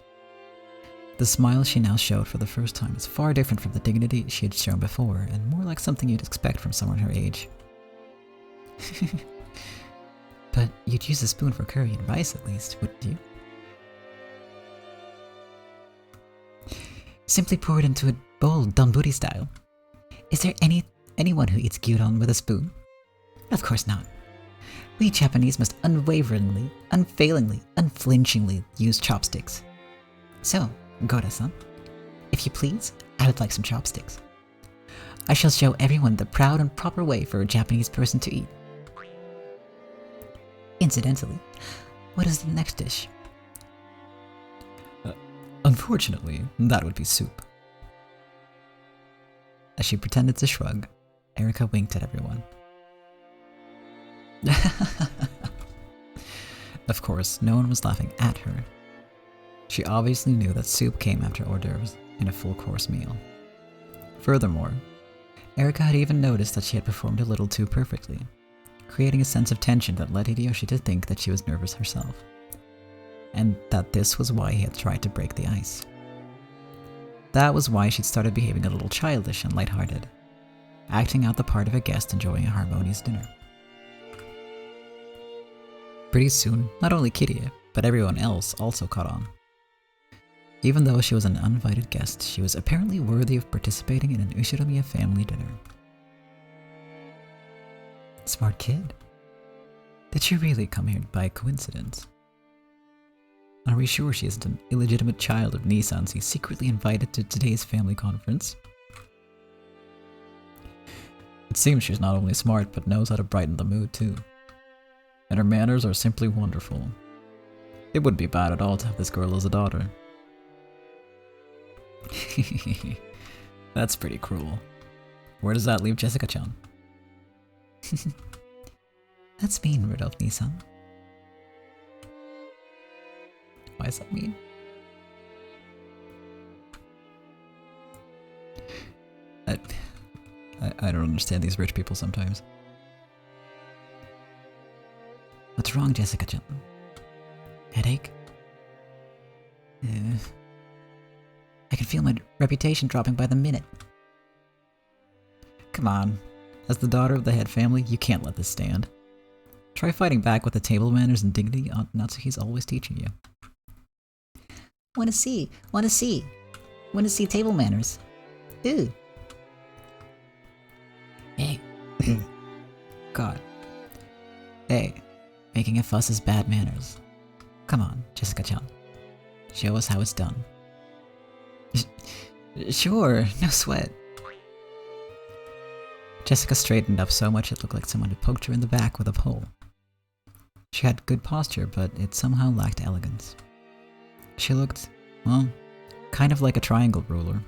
The smile she now showed for the first time is far different from the dignity she had shown before, and more like something you'd expect from someone her age. But you'd use a spoon for curry and rice at least, wouldn't you? Simply pour it into a bowl, donburi style. Is there anyone who eats gyudon with a spoon? Of course not. We Japanese must unwaveringly, unfailingly, unflinchingly use chopsticks. So, Gora-san, if you please, I would like some chopsticks. I shall show everyone the proud and proper way for a Japanese person to eat. Incidentally, what is the next dish? Unfortunately, that would be soup. As she pretended to shrug, Erika winked at everyone. Of course, no one was laughing at her. She obviously knew that soup came after hors d'oeuvres in a full-course meal. Furthermore, Erika had even noticed that she had performed a little too perfectly, creating a sense of tension that led Hideyoshi to think that she was nervous herself, and that this was why he had tried to break the ice. That was why she'd started behaving a little childish and lighthearted, acting out the part of a guest enjoying a harmonious dinner. Pretty soon, not only Kirie, but everyone else also caught on. Even though she was an uninvited guest, she was apparently worthy of participating in an Ushiromiya family dinner. Smart kid. Did she really come here by coincidence? Are we sure she isn't an illegitimate child of Nissan's he's secretly invited to today's family conference? It seems she's not only smart, but knows how to brighten the mood too. And her manners are simply wonderful. It wouldn't be bad at all to have this girl as a daughter. That's pretty cruel. Where does that leave Jessica-chan? That's mean, Rudolph Nissan. Why is that mean? I don't understand these rich people sometimes. What's wrong, Jessica-chan? Headache? I can feel my reputation dropping by the minute. Come on. As the daughter of the head family, you can't let this stand. Try fighting back with the table manners and dignity Aunt Natsuhi's always teaching you. Wanna see table manners. Ooh. Hey. God. Hey, making a fuss is bad manners. Come on, Jessica-chan. Show us how it's done. Sure, no sweat. Jessica straightened up so much it looked like someone had poked her in the back with a pole. She had good posture, but it somehow lacked elegance. She looked, well, kind of like a triangle ruler.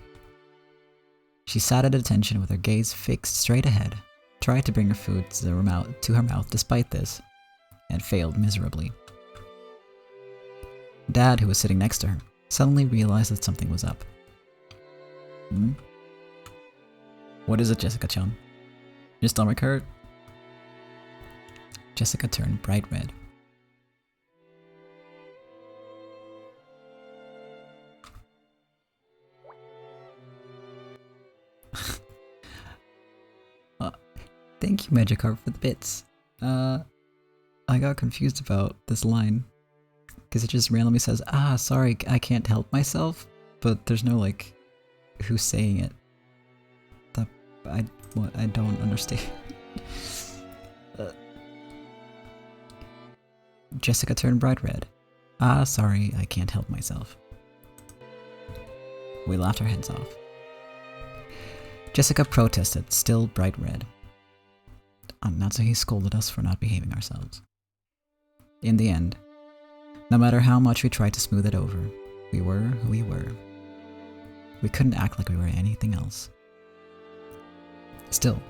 She sat at attention with her gaze fixed straight ahead, tried to bring her food to her mouth despite this, and failed miserably. Dad, who was sitting next to her, suddenly realized that something was up. Hmm? What is it, Jessica-chan? Your stomach hurt? Jessica turned bright red. Thank you, Magikarp, for the bits. I got confused about this line, because it just randomly says, sorry, I can't help myself, but there's no, like, who's saying it. I don't understand. Jessica turned bright red. Sorry, I can't help myself. We laughed our heads off. Jessica protested, still bright red. Aunt Natsuhi scolded us for not behaving ourselves. In the end, No matter how much we tried to smooth it over, we were who we were. We couldn't act like we were anything else. Still,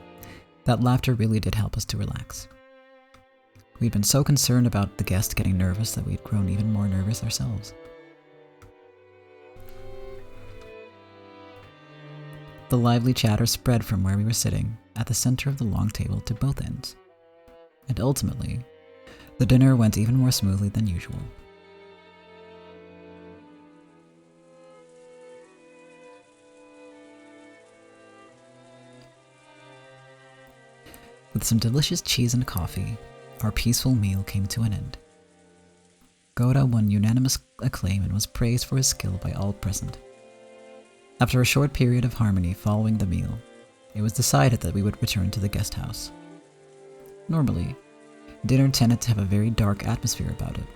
that laughter really did help us to relax. We'd been so concerned about the guest getting nervous that we'd grown even more nervous ourselves. The lively chatter spread from where we were sitting, at the center of the long table, to both ends. And ultimately, the dinner went even more smoothly than usual. With some delicious cheese and coffee, our peaceful meal came to an end. Goda won unanimous acclaim and was praised for his skill by all present. After a short period of harmony following the meal, it was decided that we would return to the guest house. Normally, dinner tended to have a very dark atmosphere about it,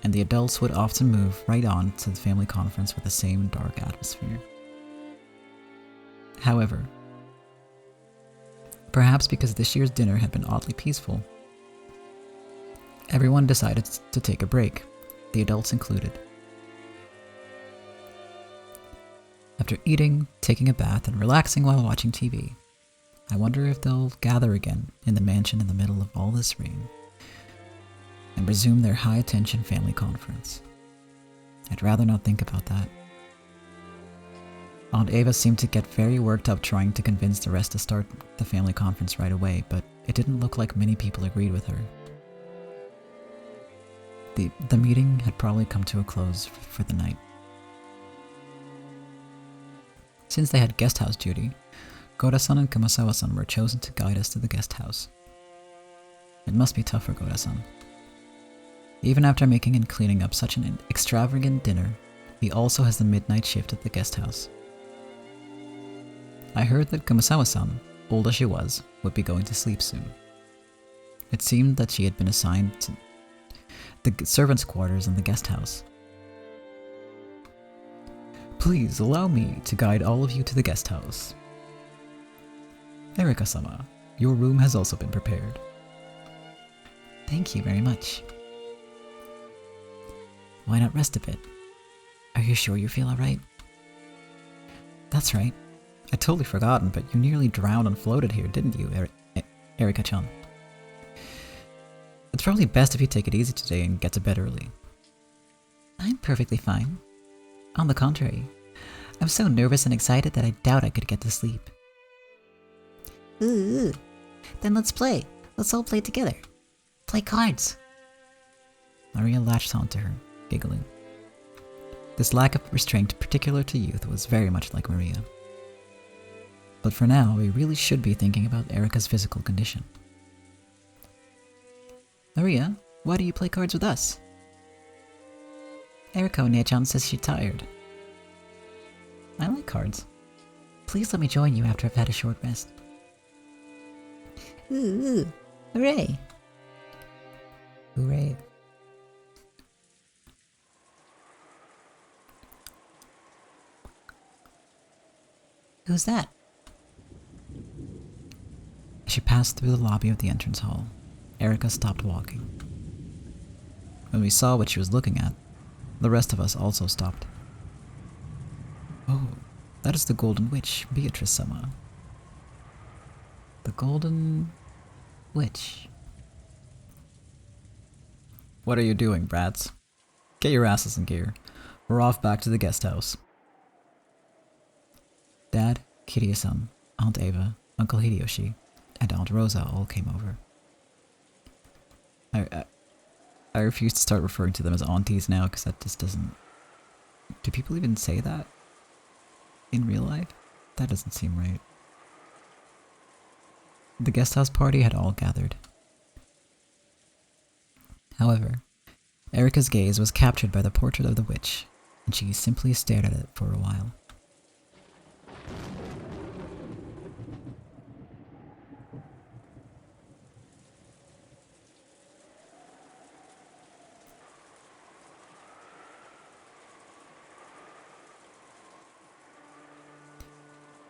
and the adults would often move right on to the family conference with the same dark atmosphere. However, perhaps because this year's dinner had been oddly peaceful, everyone decided to take a break, the adults included. After eating, taking a bath, and relaxing while watching TV, I wonder if they'll gather again in the mansion in the middle of all this rain and resume their high-attention family conference. I'd rather not think about that. Aunt Ava seemed to get very worked up trying to convince the rest to start the family conference right away, but it didn't look like many people agreed with her. The meeting had probably come to a close for the night. Since they had guest house duty, Goda-san and Kumasawa-san were chosen to guide us to the guest house. It must be tough for Goda-san. Even after making and cleaning up such an extravagant dinner, he also has the midnight shift at the guest house. I heard that Kumasawa-san, old as she was, would be going to sleep soon. It seemed that she had been assigned to the servants' quarters in the guest house. Please allow me to guide all of you to the guest house. Erika-sama, your room has also been prepared. Thank you very much. Why not rest a bit? Are you sure you feel alright? That's right. I'd totally forgotten, but you nearly drowned and floated here, didn't you, Erika-chan? It's probably best if you take it easy today and get to bed early. I'm perfectly fine. On the contrary, I'm so nervous and excited that I doubt I could get to sleep. Ooh, then let's play. Let's all play together. Play cards. Maria latched onto her, giggling. This lack of restraint particular to youth was very much like Maria. But for now, we really should be thinking about Erika's physical condition. Maria, why do you play cards with us? Erika Onia-chan says she's tired. I like cards. Please let me join you after I've had a short rest. Ooh, hooray! Hooray. Who's that? As she passed through the lobby of the entrance hall, Erika stopped walking. When we saw what she was looking at, the rest of us also stopped. Oh, that is the Golden Witch, Beatrice-sama. The Golden Witch. What are you doing, brats? Get your asses in gear. We're off back to the guest house. Dad, Kiria-san, Aunt Ava, Uncle Hideyoshi, and Aunt Rosa all came over. I refuse to start referring to them as aunties now because that just doesn't... Do people even say that in real life? That doesn't seem right. The guest house party had all gathered. However, Erika's gaze was captured by the portrait of the witch, and she simply stared at it for a while.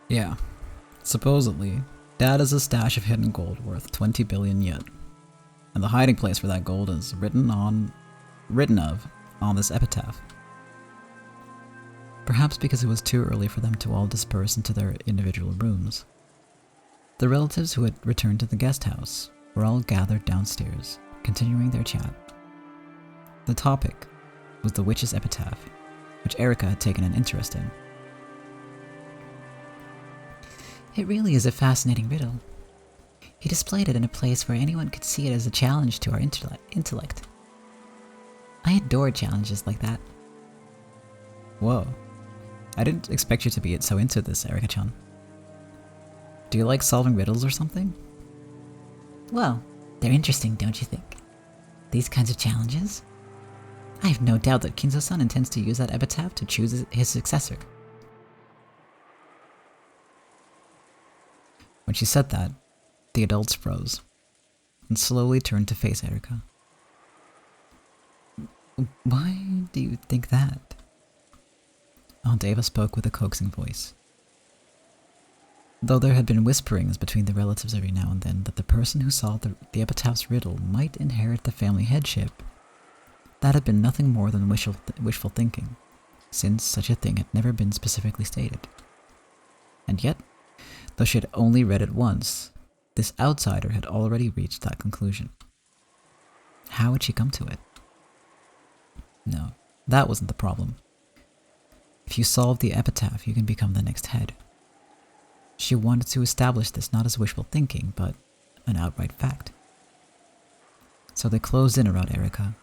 Yeah, supposedly, Dad has a stash of hidden gold worth 20 billion yen, and the hiding place for that gold is written on written of on this epitaph. Perhaps because it was too early for them to all disperse into their individual rooms. The relatives who had returned to the guest house were all gathered downstairs, continuing their chat. The topic was the witch's epitaph, which Erika had taken an interest in. It really is a fascinating riddle. He displayed it in a place where anyone could see it as a challenge to our intellect. I adore challenges like that. Whoa. I didn't expect you to be so into this, Erika-chan. Do you like solving riddles or something? Well, they're interesting, don't you think? These kinds of challenges? I have no doubt that Kinzo-san intends to use that epitaph to choose his successor. When she said that, the adults froze, and slowly turned to face Erika. Why do you think that? Aunt Eva spoke with a coaxing voice. Though there had been whisperings between the relatives every now and then that the person who solved the epitaph's riddle might inherit the family headship, that had been nothing more than wishful thinking, since such a thing had never been specifically stated. And yet, though she had only read it once, this outsider had already reached that conclusion. How had she come to it? No, that wasn't the problem. If you solve the epitaph, you can become the next head. She wanted to establish this not as wishful thinking, but an outright fact. So they closed in around Erika,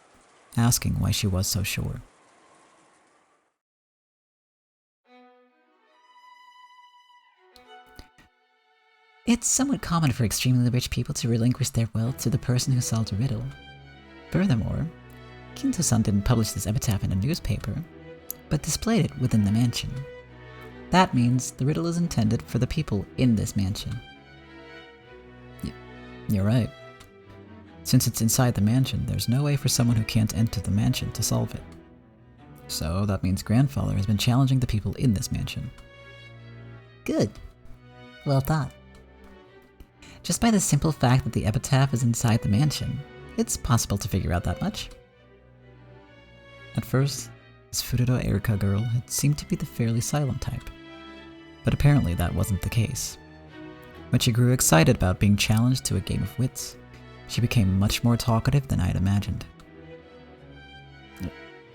asking why she was so sure. It's somewhat common for extremely rich people to relinquish their wealth to the person who solved a riddle. Furthermore, Kinzo-san didn't publish this epitaph in a newspaper, but displayed it within the mansion. That means the riddle is intended for the people in this mansion. You're right. Since it's inside the mansion, there's no way for someone who can't enter the mansion to solve it. So that means Grandfather has been challenging the people in this mansion. Good. Well thought. Just by the simple fact that the epitaph is inside the mansion, it's possible to figure out that much. At first, this Furudo Erika girl had seemed to be the fairly silent type, but apparently that wasn't the case. When she grew excited about being challenged to a game of wits, she became much more talkative than I had imagined.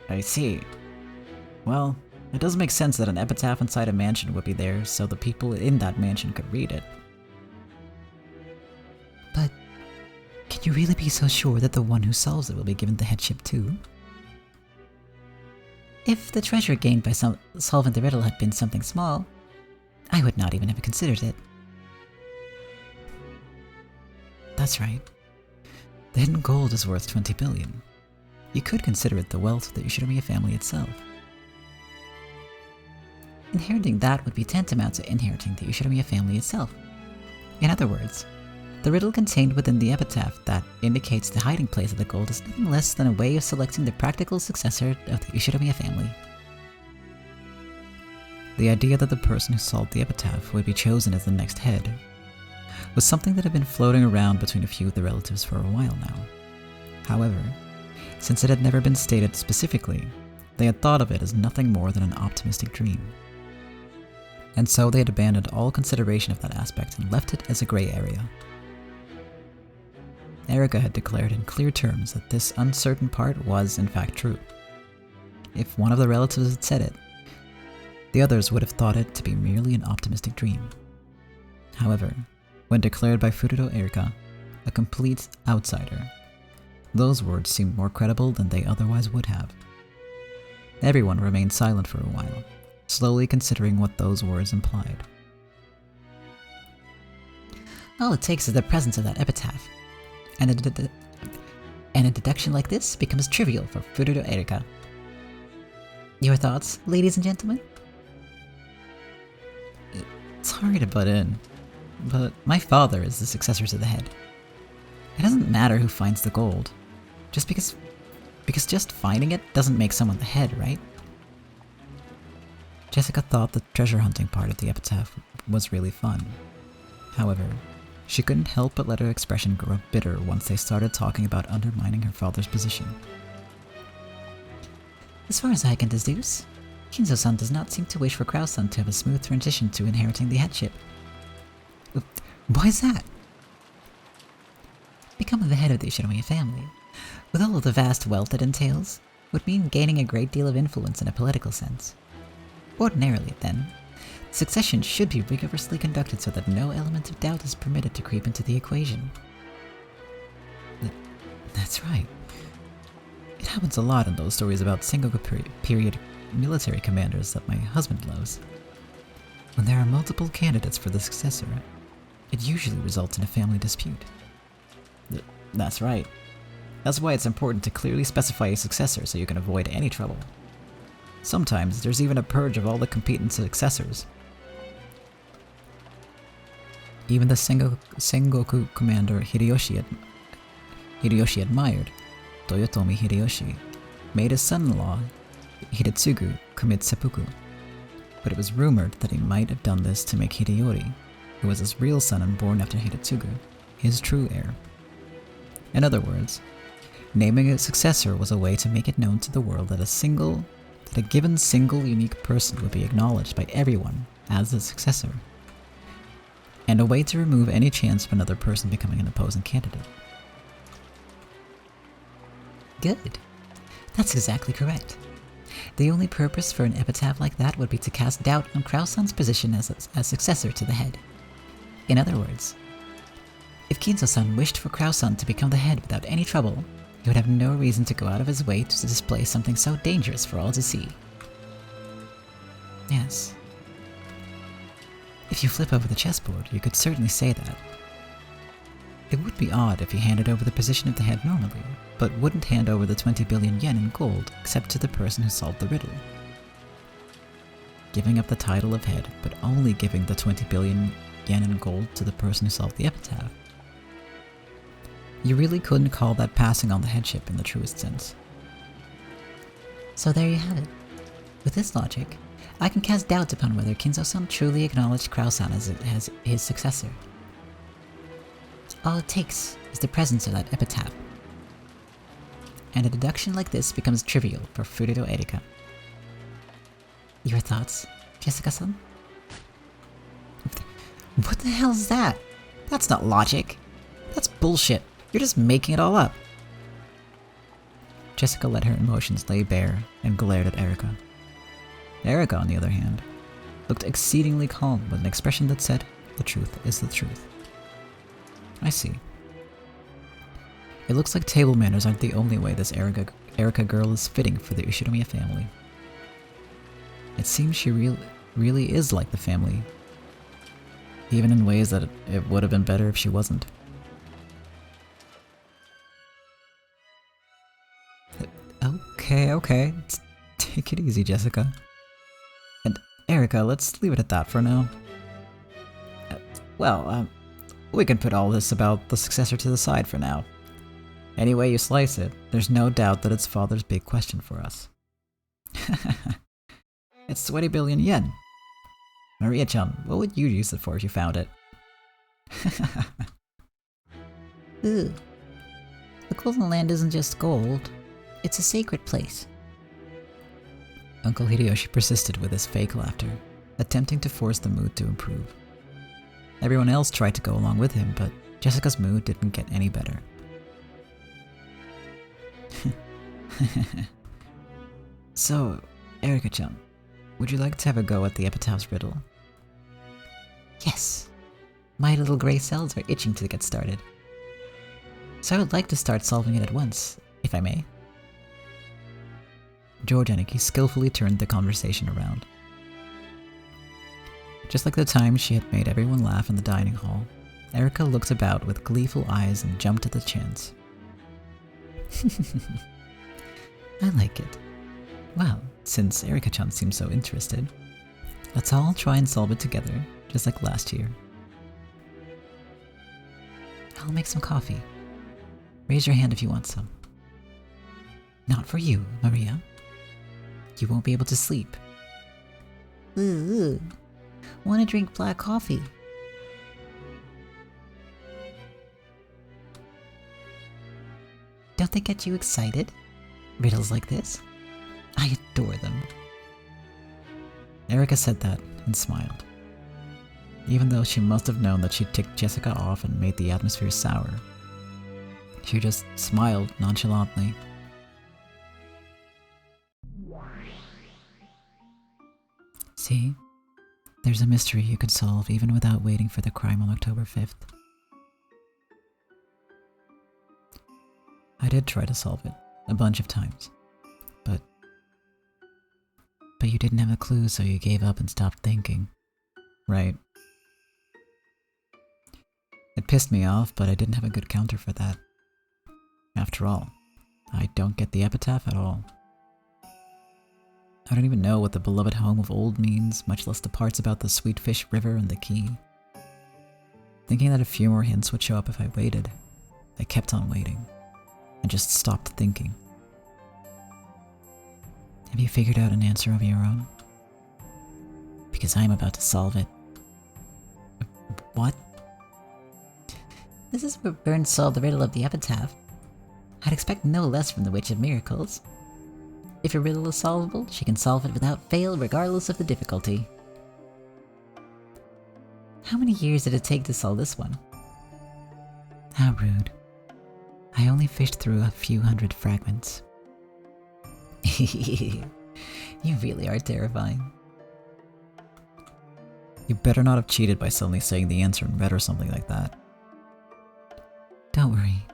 I see. Well, it does make sense that an epitaph inside a mansion would be there so the people in that mansion could read it. But can you really be so sure that the one who solves it will be given the headship too? If the treasure gained by solving the riddle had been something small, I would not even have considered it. That's right. The hidden gold is worth 20 billion. You could consider it the wealth of the Ushinomiya family itself. Inheriting that would be tantamount to inheriting the Ushinomiya family itself. In other words, the riddle contained within the epitaph that indicates the hiding place of the gold is nothing less than a way of selecting the practical successor of the Ushinomiya family. The idea that the person who solved the epitaph would be chosen as the next head was something that had been floating around between a few of the relatives for a while now. However, since it had never been stated specifically, they had thought of it as nothing more than an optimistic dream. And so they had abandoned all consideration of that aspect and left it as a gray area. Erika had declared in clear terms that this uncertain part was in fact true. If one of the relatives had said it, the others would have thought it to be merely an optimistic dream. However, when declared by Furudo Erika, a complete outsider, those words seemed more credible than they otherwise would have. Everyone remained silent for a while, slowly considering what those words implied. All it takes is the presence of that epitaph, and a deduction like this becomes trivial for Furudo Erika. Your thoughts, ladies and gentlemen? It's hard to butt in, but my father is the successor to the head. It doesn't matter who finds the gold, just because just finding it doesn't make someone the head, right? Jessica thought the treasure hunting part of the epitaph was really fun. However, she couldn't help but let her expression grow bitter once they started talking about undermining her father's position. As far as I can deduce, Kinzo-san does not seem to wish for Krao-san to have a smooth transition to inheriting the headship. Why is that? Becoming the head of the Ushinomiya family, with all of the vast wealth it entails, would mean gaining a great deal of influence in a political sense. Ordinarily, then, succession should be rigorously conducted so that no element of doubt is permitted to creep into the equation. That's right. It happens a lot in those stories about Sengoku period military commanders that my husband loves. When there are multiple candidates for the successor, it usually results in a family dispute. That's right. That's why it's important to clearly specify a successor so you can avoid any trouble. Sometimes there's even a purge of all the competent successors. Even the Sengoku commander Hideyoshi admired, Toyotomi Hideyoshi, made his son-in-law, Hidetsugu, commit seppuku. But it was rumored that he might have done this to make Hideyori, who was his real son and born after Hidetsugu, his true heir. In other words, naming a successor was a way to make it known to the world that a given single unique person would be acknowledged by everyone as the successor, and a way to remove any chance of another person becoming an opposing candidate. Good. That's exactly correct. The only purpose for an epitaph like that would be to cast doubt on Krao-san's position as successor to the head. In other words, if Kinzo-san wished for Krao-san to become the head without any trouble, he would have no reason to go out of his way to display something so dangerous for all to see. Yes. If you flip over the chessboard, you could certainly say that. It would be odd if he handed over the position of the head normally, but wouldn't hand over the 20 billion yen in gold except to the person who solved the riddle. Giving up the title of head, but only giving the 20 billion yen in gold to the person who solved the epitaph. You really couldn't call that passing on the headship in the truest sense. So there you have it. With this logic, I can cast doubt upon whether Kinzo-san truly acknowledged Krao-san as his successor. All it takes is the presence of that epitaph. And a deduction like this becomes trivial for Furudo Erika. Your thoughts, Jessica-san? What the hell is that? That's not logic. That's bullshit. You're just making it all up. Jessica let her emotions lay bare and glared at Erika. Erika, on the other hand, looked exceedingly calm with an expression that said, "The truth is the truth." I see. It looks like table manners aren't the only way this Erika girl is fitting for the Ushinomiya family. It seems she really is like the family, even in ways that it would have been better if she wasn't. Okay. Take it easy, Jessica. And Erika, let's leave it at that for now. We can put all this about the successor to the side for now. Any way you slice it, there's no doubt that it's father's big question for us. It's 20 billion yen. Maria-chan, what would you use it for if you found it? Ooh. The Golden Land isn't just gold. It's a sacred place. Uncle Hideyoshi persisted with his fake laughter, attempting to force the mood to improve. Everyone else tried to go along with him, but Jessica's mood didn't get any better. So, Erika-chan, would you like to have a go at the epitaph's riddle? Yes. My little gray cells are itching to get started. So I would like to start solving it at once, if I may. George Aniki skillfully turned the conversation around. Just like the time she had made everyone laugh in the dining hall, Erika looked about with gleeful eyes and jumped at the chance. I like it. Well, since Erika-chan seems so interested, let's all try and solve it together, just like last year. I'll make some coffee. Raise your hand if you want some. Not for you, Maria. You won't be able to sleep. Ooh. Want to drink black coffee? Don't they get you excited? Riddles like this? I adore them. Erica said that and smiled. Even though she must have known that she'd ticked Jessica off and made the atmosphere sour. She just smiled nonchalantly. See? There's a mystery you could solve even without waiting for the crime on October 5th. I did try to solve it, a bunch of times. But you didn't have a clue, so you gave up and stopped thinking. Right. It pissed me off, but I didn't have a good counter for that. After all, I don't get the epitaph at all. I don't even know what the beloved home of old means, much less the parts about the Sweet Fish River and the key. Thinking that a few more hints would show up if I waited, I kept on waiting, and just stopped thinking. Have you figured out an answer of your own? Because I'm about to solve it. What? This is where Burns solved the riddle of the epitaph. I'd expect no less from the Witch of Miracles. If a riddle is solvable, she can solve it without fail regardless of the difficulty. How many years did it take to solve this one? How rude. I only fished through a few hundred fragments. You really are terrifying. You better not have cheated by suddenly saying the answer in red or something like that. Don't worry.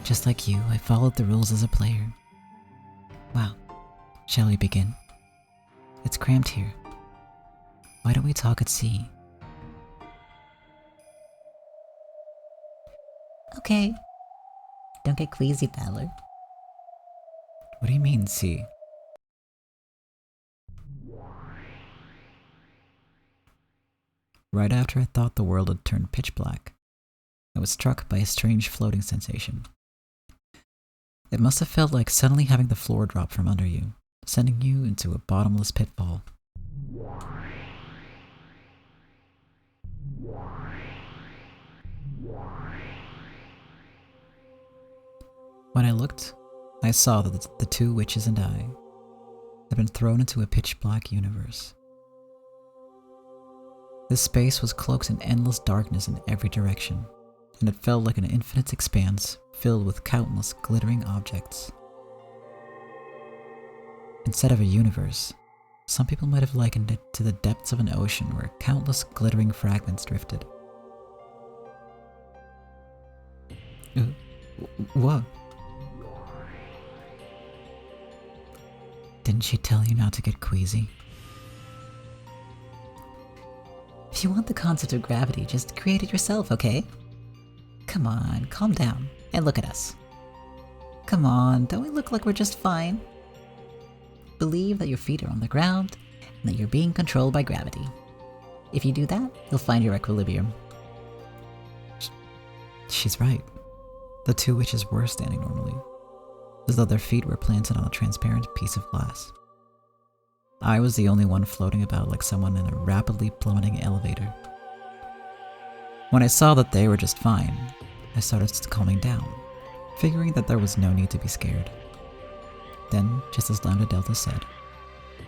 Just like you, I followed the rules as a player. Wow. Shall we begin? It's cramped here. Why don't we talk at sea? Okay. Don't get queasy, Battler. What do you mean, sea? Right after I thought the world had turned pitch black, I was struck by a strange floating sensation. It must have felt like suddenly having the floor drop from under you, sending you into a bottomless pitfall. When I looked, I saw that the two witches and I had been thrown into a pitch-black universe. This space was cloaked in endless darkness in every direction, and it felt like an infinite expanse filled with countless glittering objects. Instead of a universe, some people might have likened it to the depths of an ocean where countless glittering fragments drifted. What? Didn't she tell you not to get queasy? If you want the concept of gravity, just create it yourself, okay? Come on, calm down, and look at us. Come on, don't we look like we're just fine? Believe that your feet are on the ground, and that you're being controlled by gravity. If you do that, you'll find your equilibrium. She's right. The two witches were standing normally, as though their feet were planted on a transparent piece of glass. I was the only one floating about like someone in a rapidly plummeting elevator. When I saw that they were just fine, I started calming down, figuring that there was no need to be scared. Then, just as Lambda Delta said,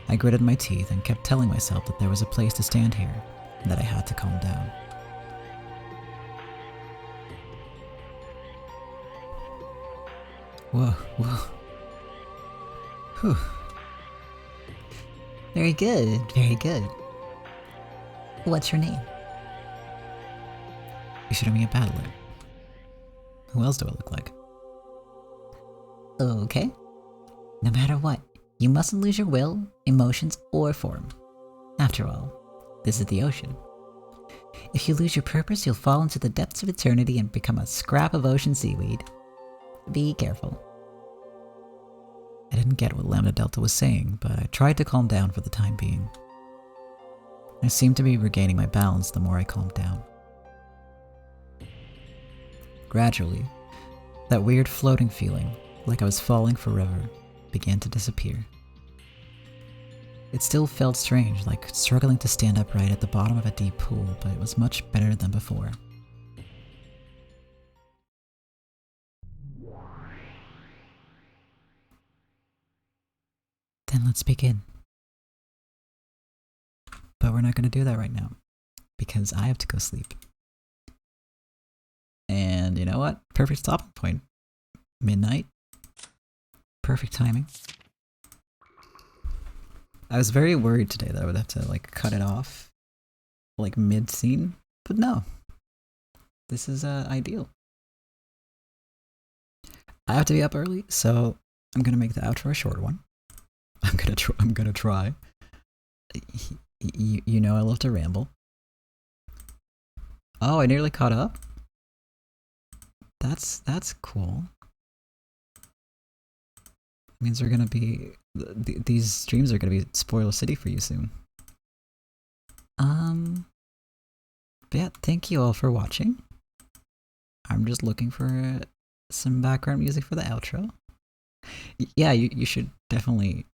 I gritted my teeth and kept telling myself that there was a place to stand here, and that I had to calm down. Whoa. Whew. Very good, very good. What's your name? You should have me a battler. Who else do I look like? Okay. No matter what, you mustn't lose your will, emotions, or form. After all, this is the ocean. If you lose your purpose, you'll fall into the depths of eternity and become a scrap of ocean seaweed. Be careful. I didn't get what Lambda Delta was saying, but I tried to calm down for the time being. I seemed to be regaining my balance the more I calmed down. Gradually, that weird floating feeling, like I was falling forever, began to disappear. It still felt strange, like struggling to stand upright at the bottom of a deep pool, but it was much better than before. Then let's begin. But we're not gonna do that right now, because I have to go sleep. And you know what? Perfect stopping point. Midnight. Perfect timing. I was very worried today that I would have to like cut it off like mid-scene, but no. This is ideal. I have to be up early, so I'm gonna make the outro a short one. I'm gonna try. You know I love to ramble. Oh, I nearly caught up. That's cool. Means we're gonna be these streams are gonna be spoiler city for you soon. But yeah, thank you all for watching. I'm just looking for some background music for the outro. Yeah, you should definitely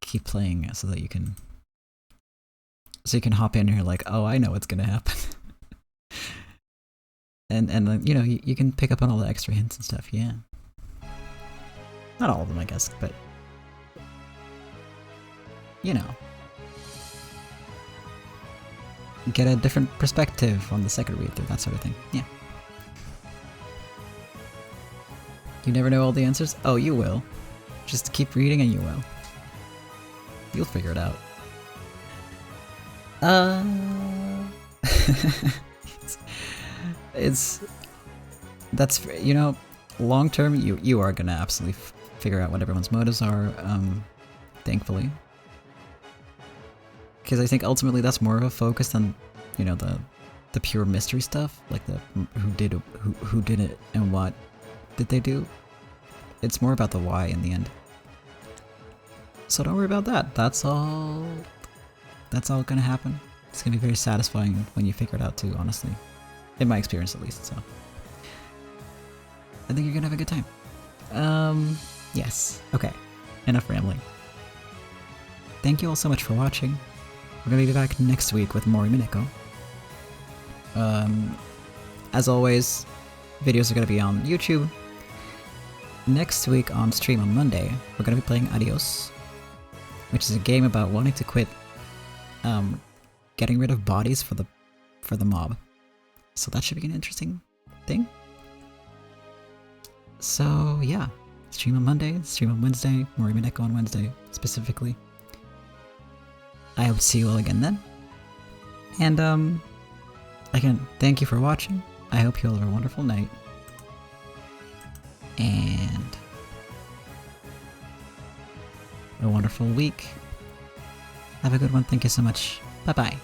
keep playing so that you can hop in here like, oh, I know what's gonna happen. and you know, you can pick up on all the extra hints and stuff. Yeah, not all of them, I guess, but you know, get a different perspective on the second read through, that sort of thing. Yeah. You never know all the answers? Oh, you will. Just keep reading and you will. You'll figure it out. That's, you know, long term, you are gonna absolutely figure out what everyone's motives are, thankfully. Because I think ultimately that's more of a focus than, you know, the pure mystery stuff, like the who did it and what did they do. It's more about the why in the end. So don't worry about that. That's all gonna happen. It's gonna be very satisfying when you figure it out too, honestly. In my experience at least, so. I think you're gonna have a good time. Yes. Okay. Enough rambling. Thank you all so much for watching. We're gonna be back next week with more Umineko. As always, videos are gonna be on YouTube. Next week on stream on Monday, we're gonna be playing Adios, which is a game about wanting to quit, getting rid of bodies for the mob. So that should be an interesting thing. So yeah, stream on Monday, stream on Wednesday, more Umineko on Wednesday specifically. I hope to see you all again then. And again, thank you for watching. I hope you all have a wonderful night. And a wonderful week. Have a good one. Thank you so much. Bye bye.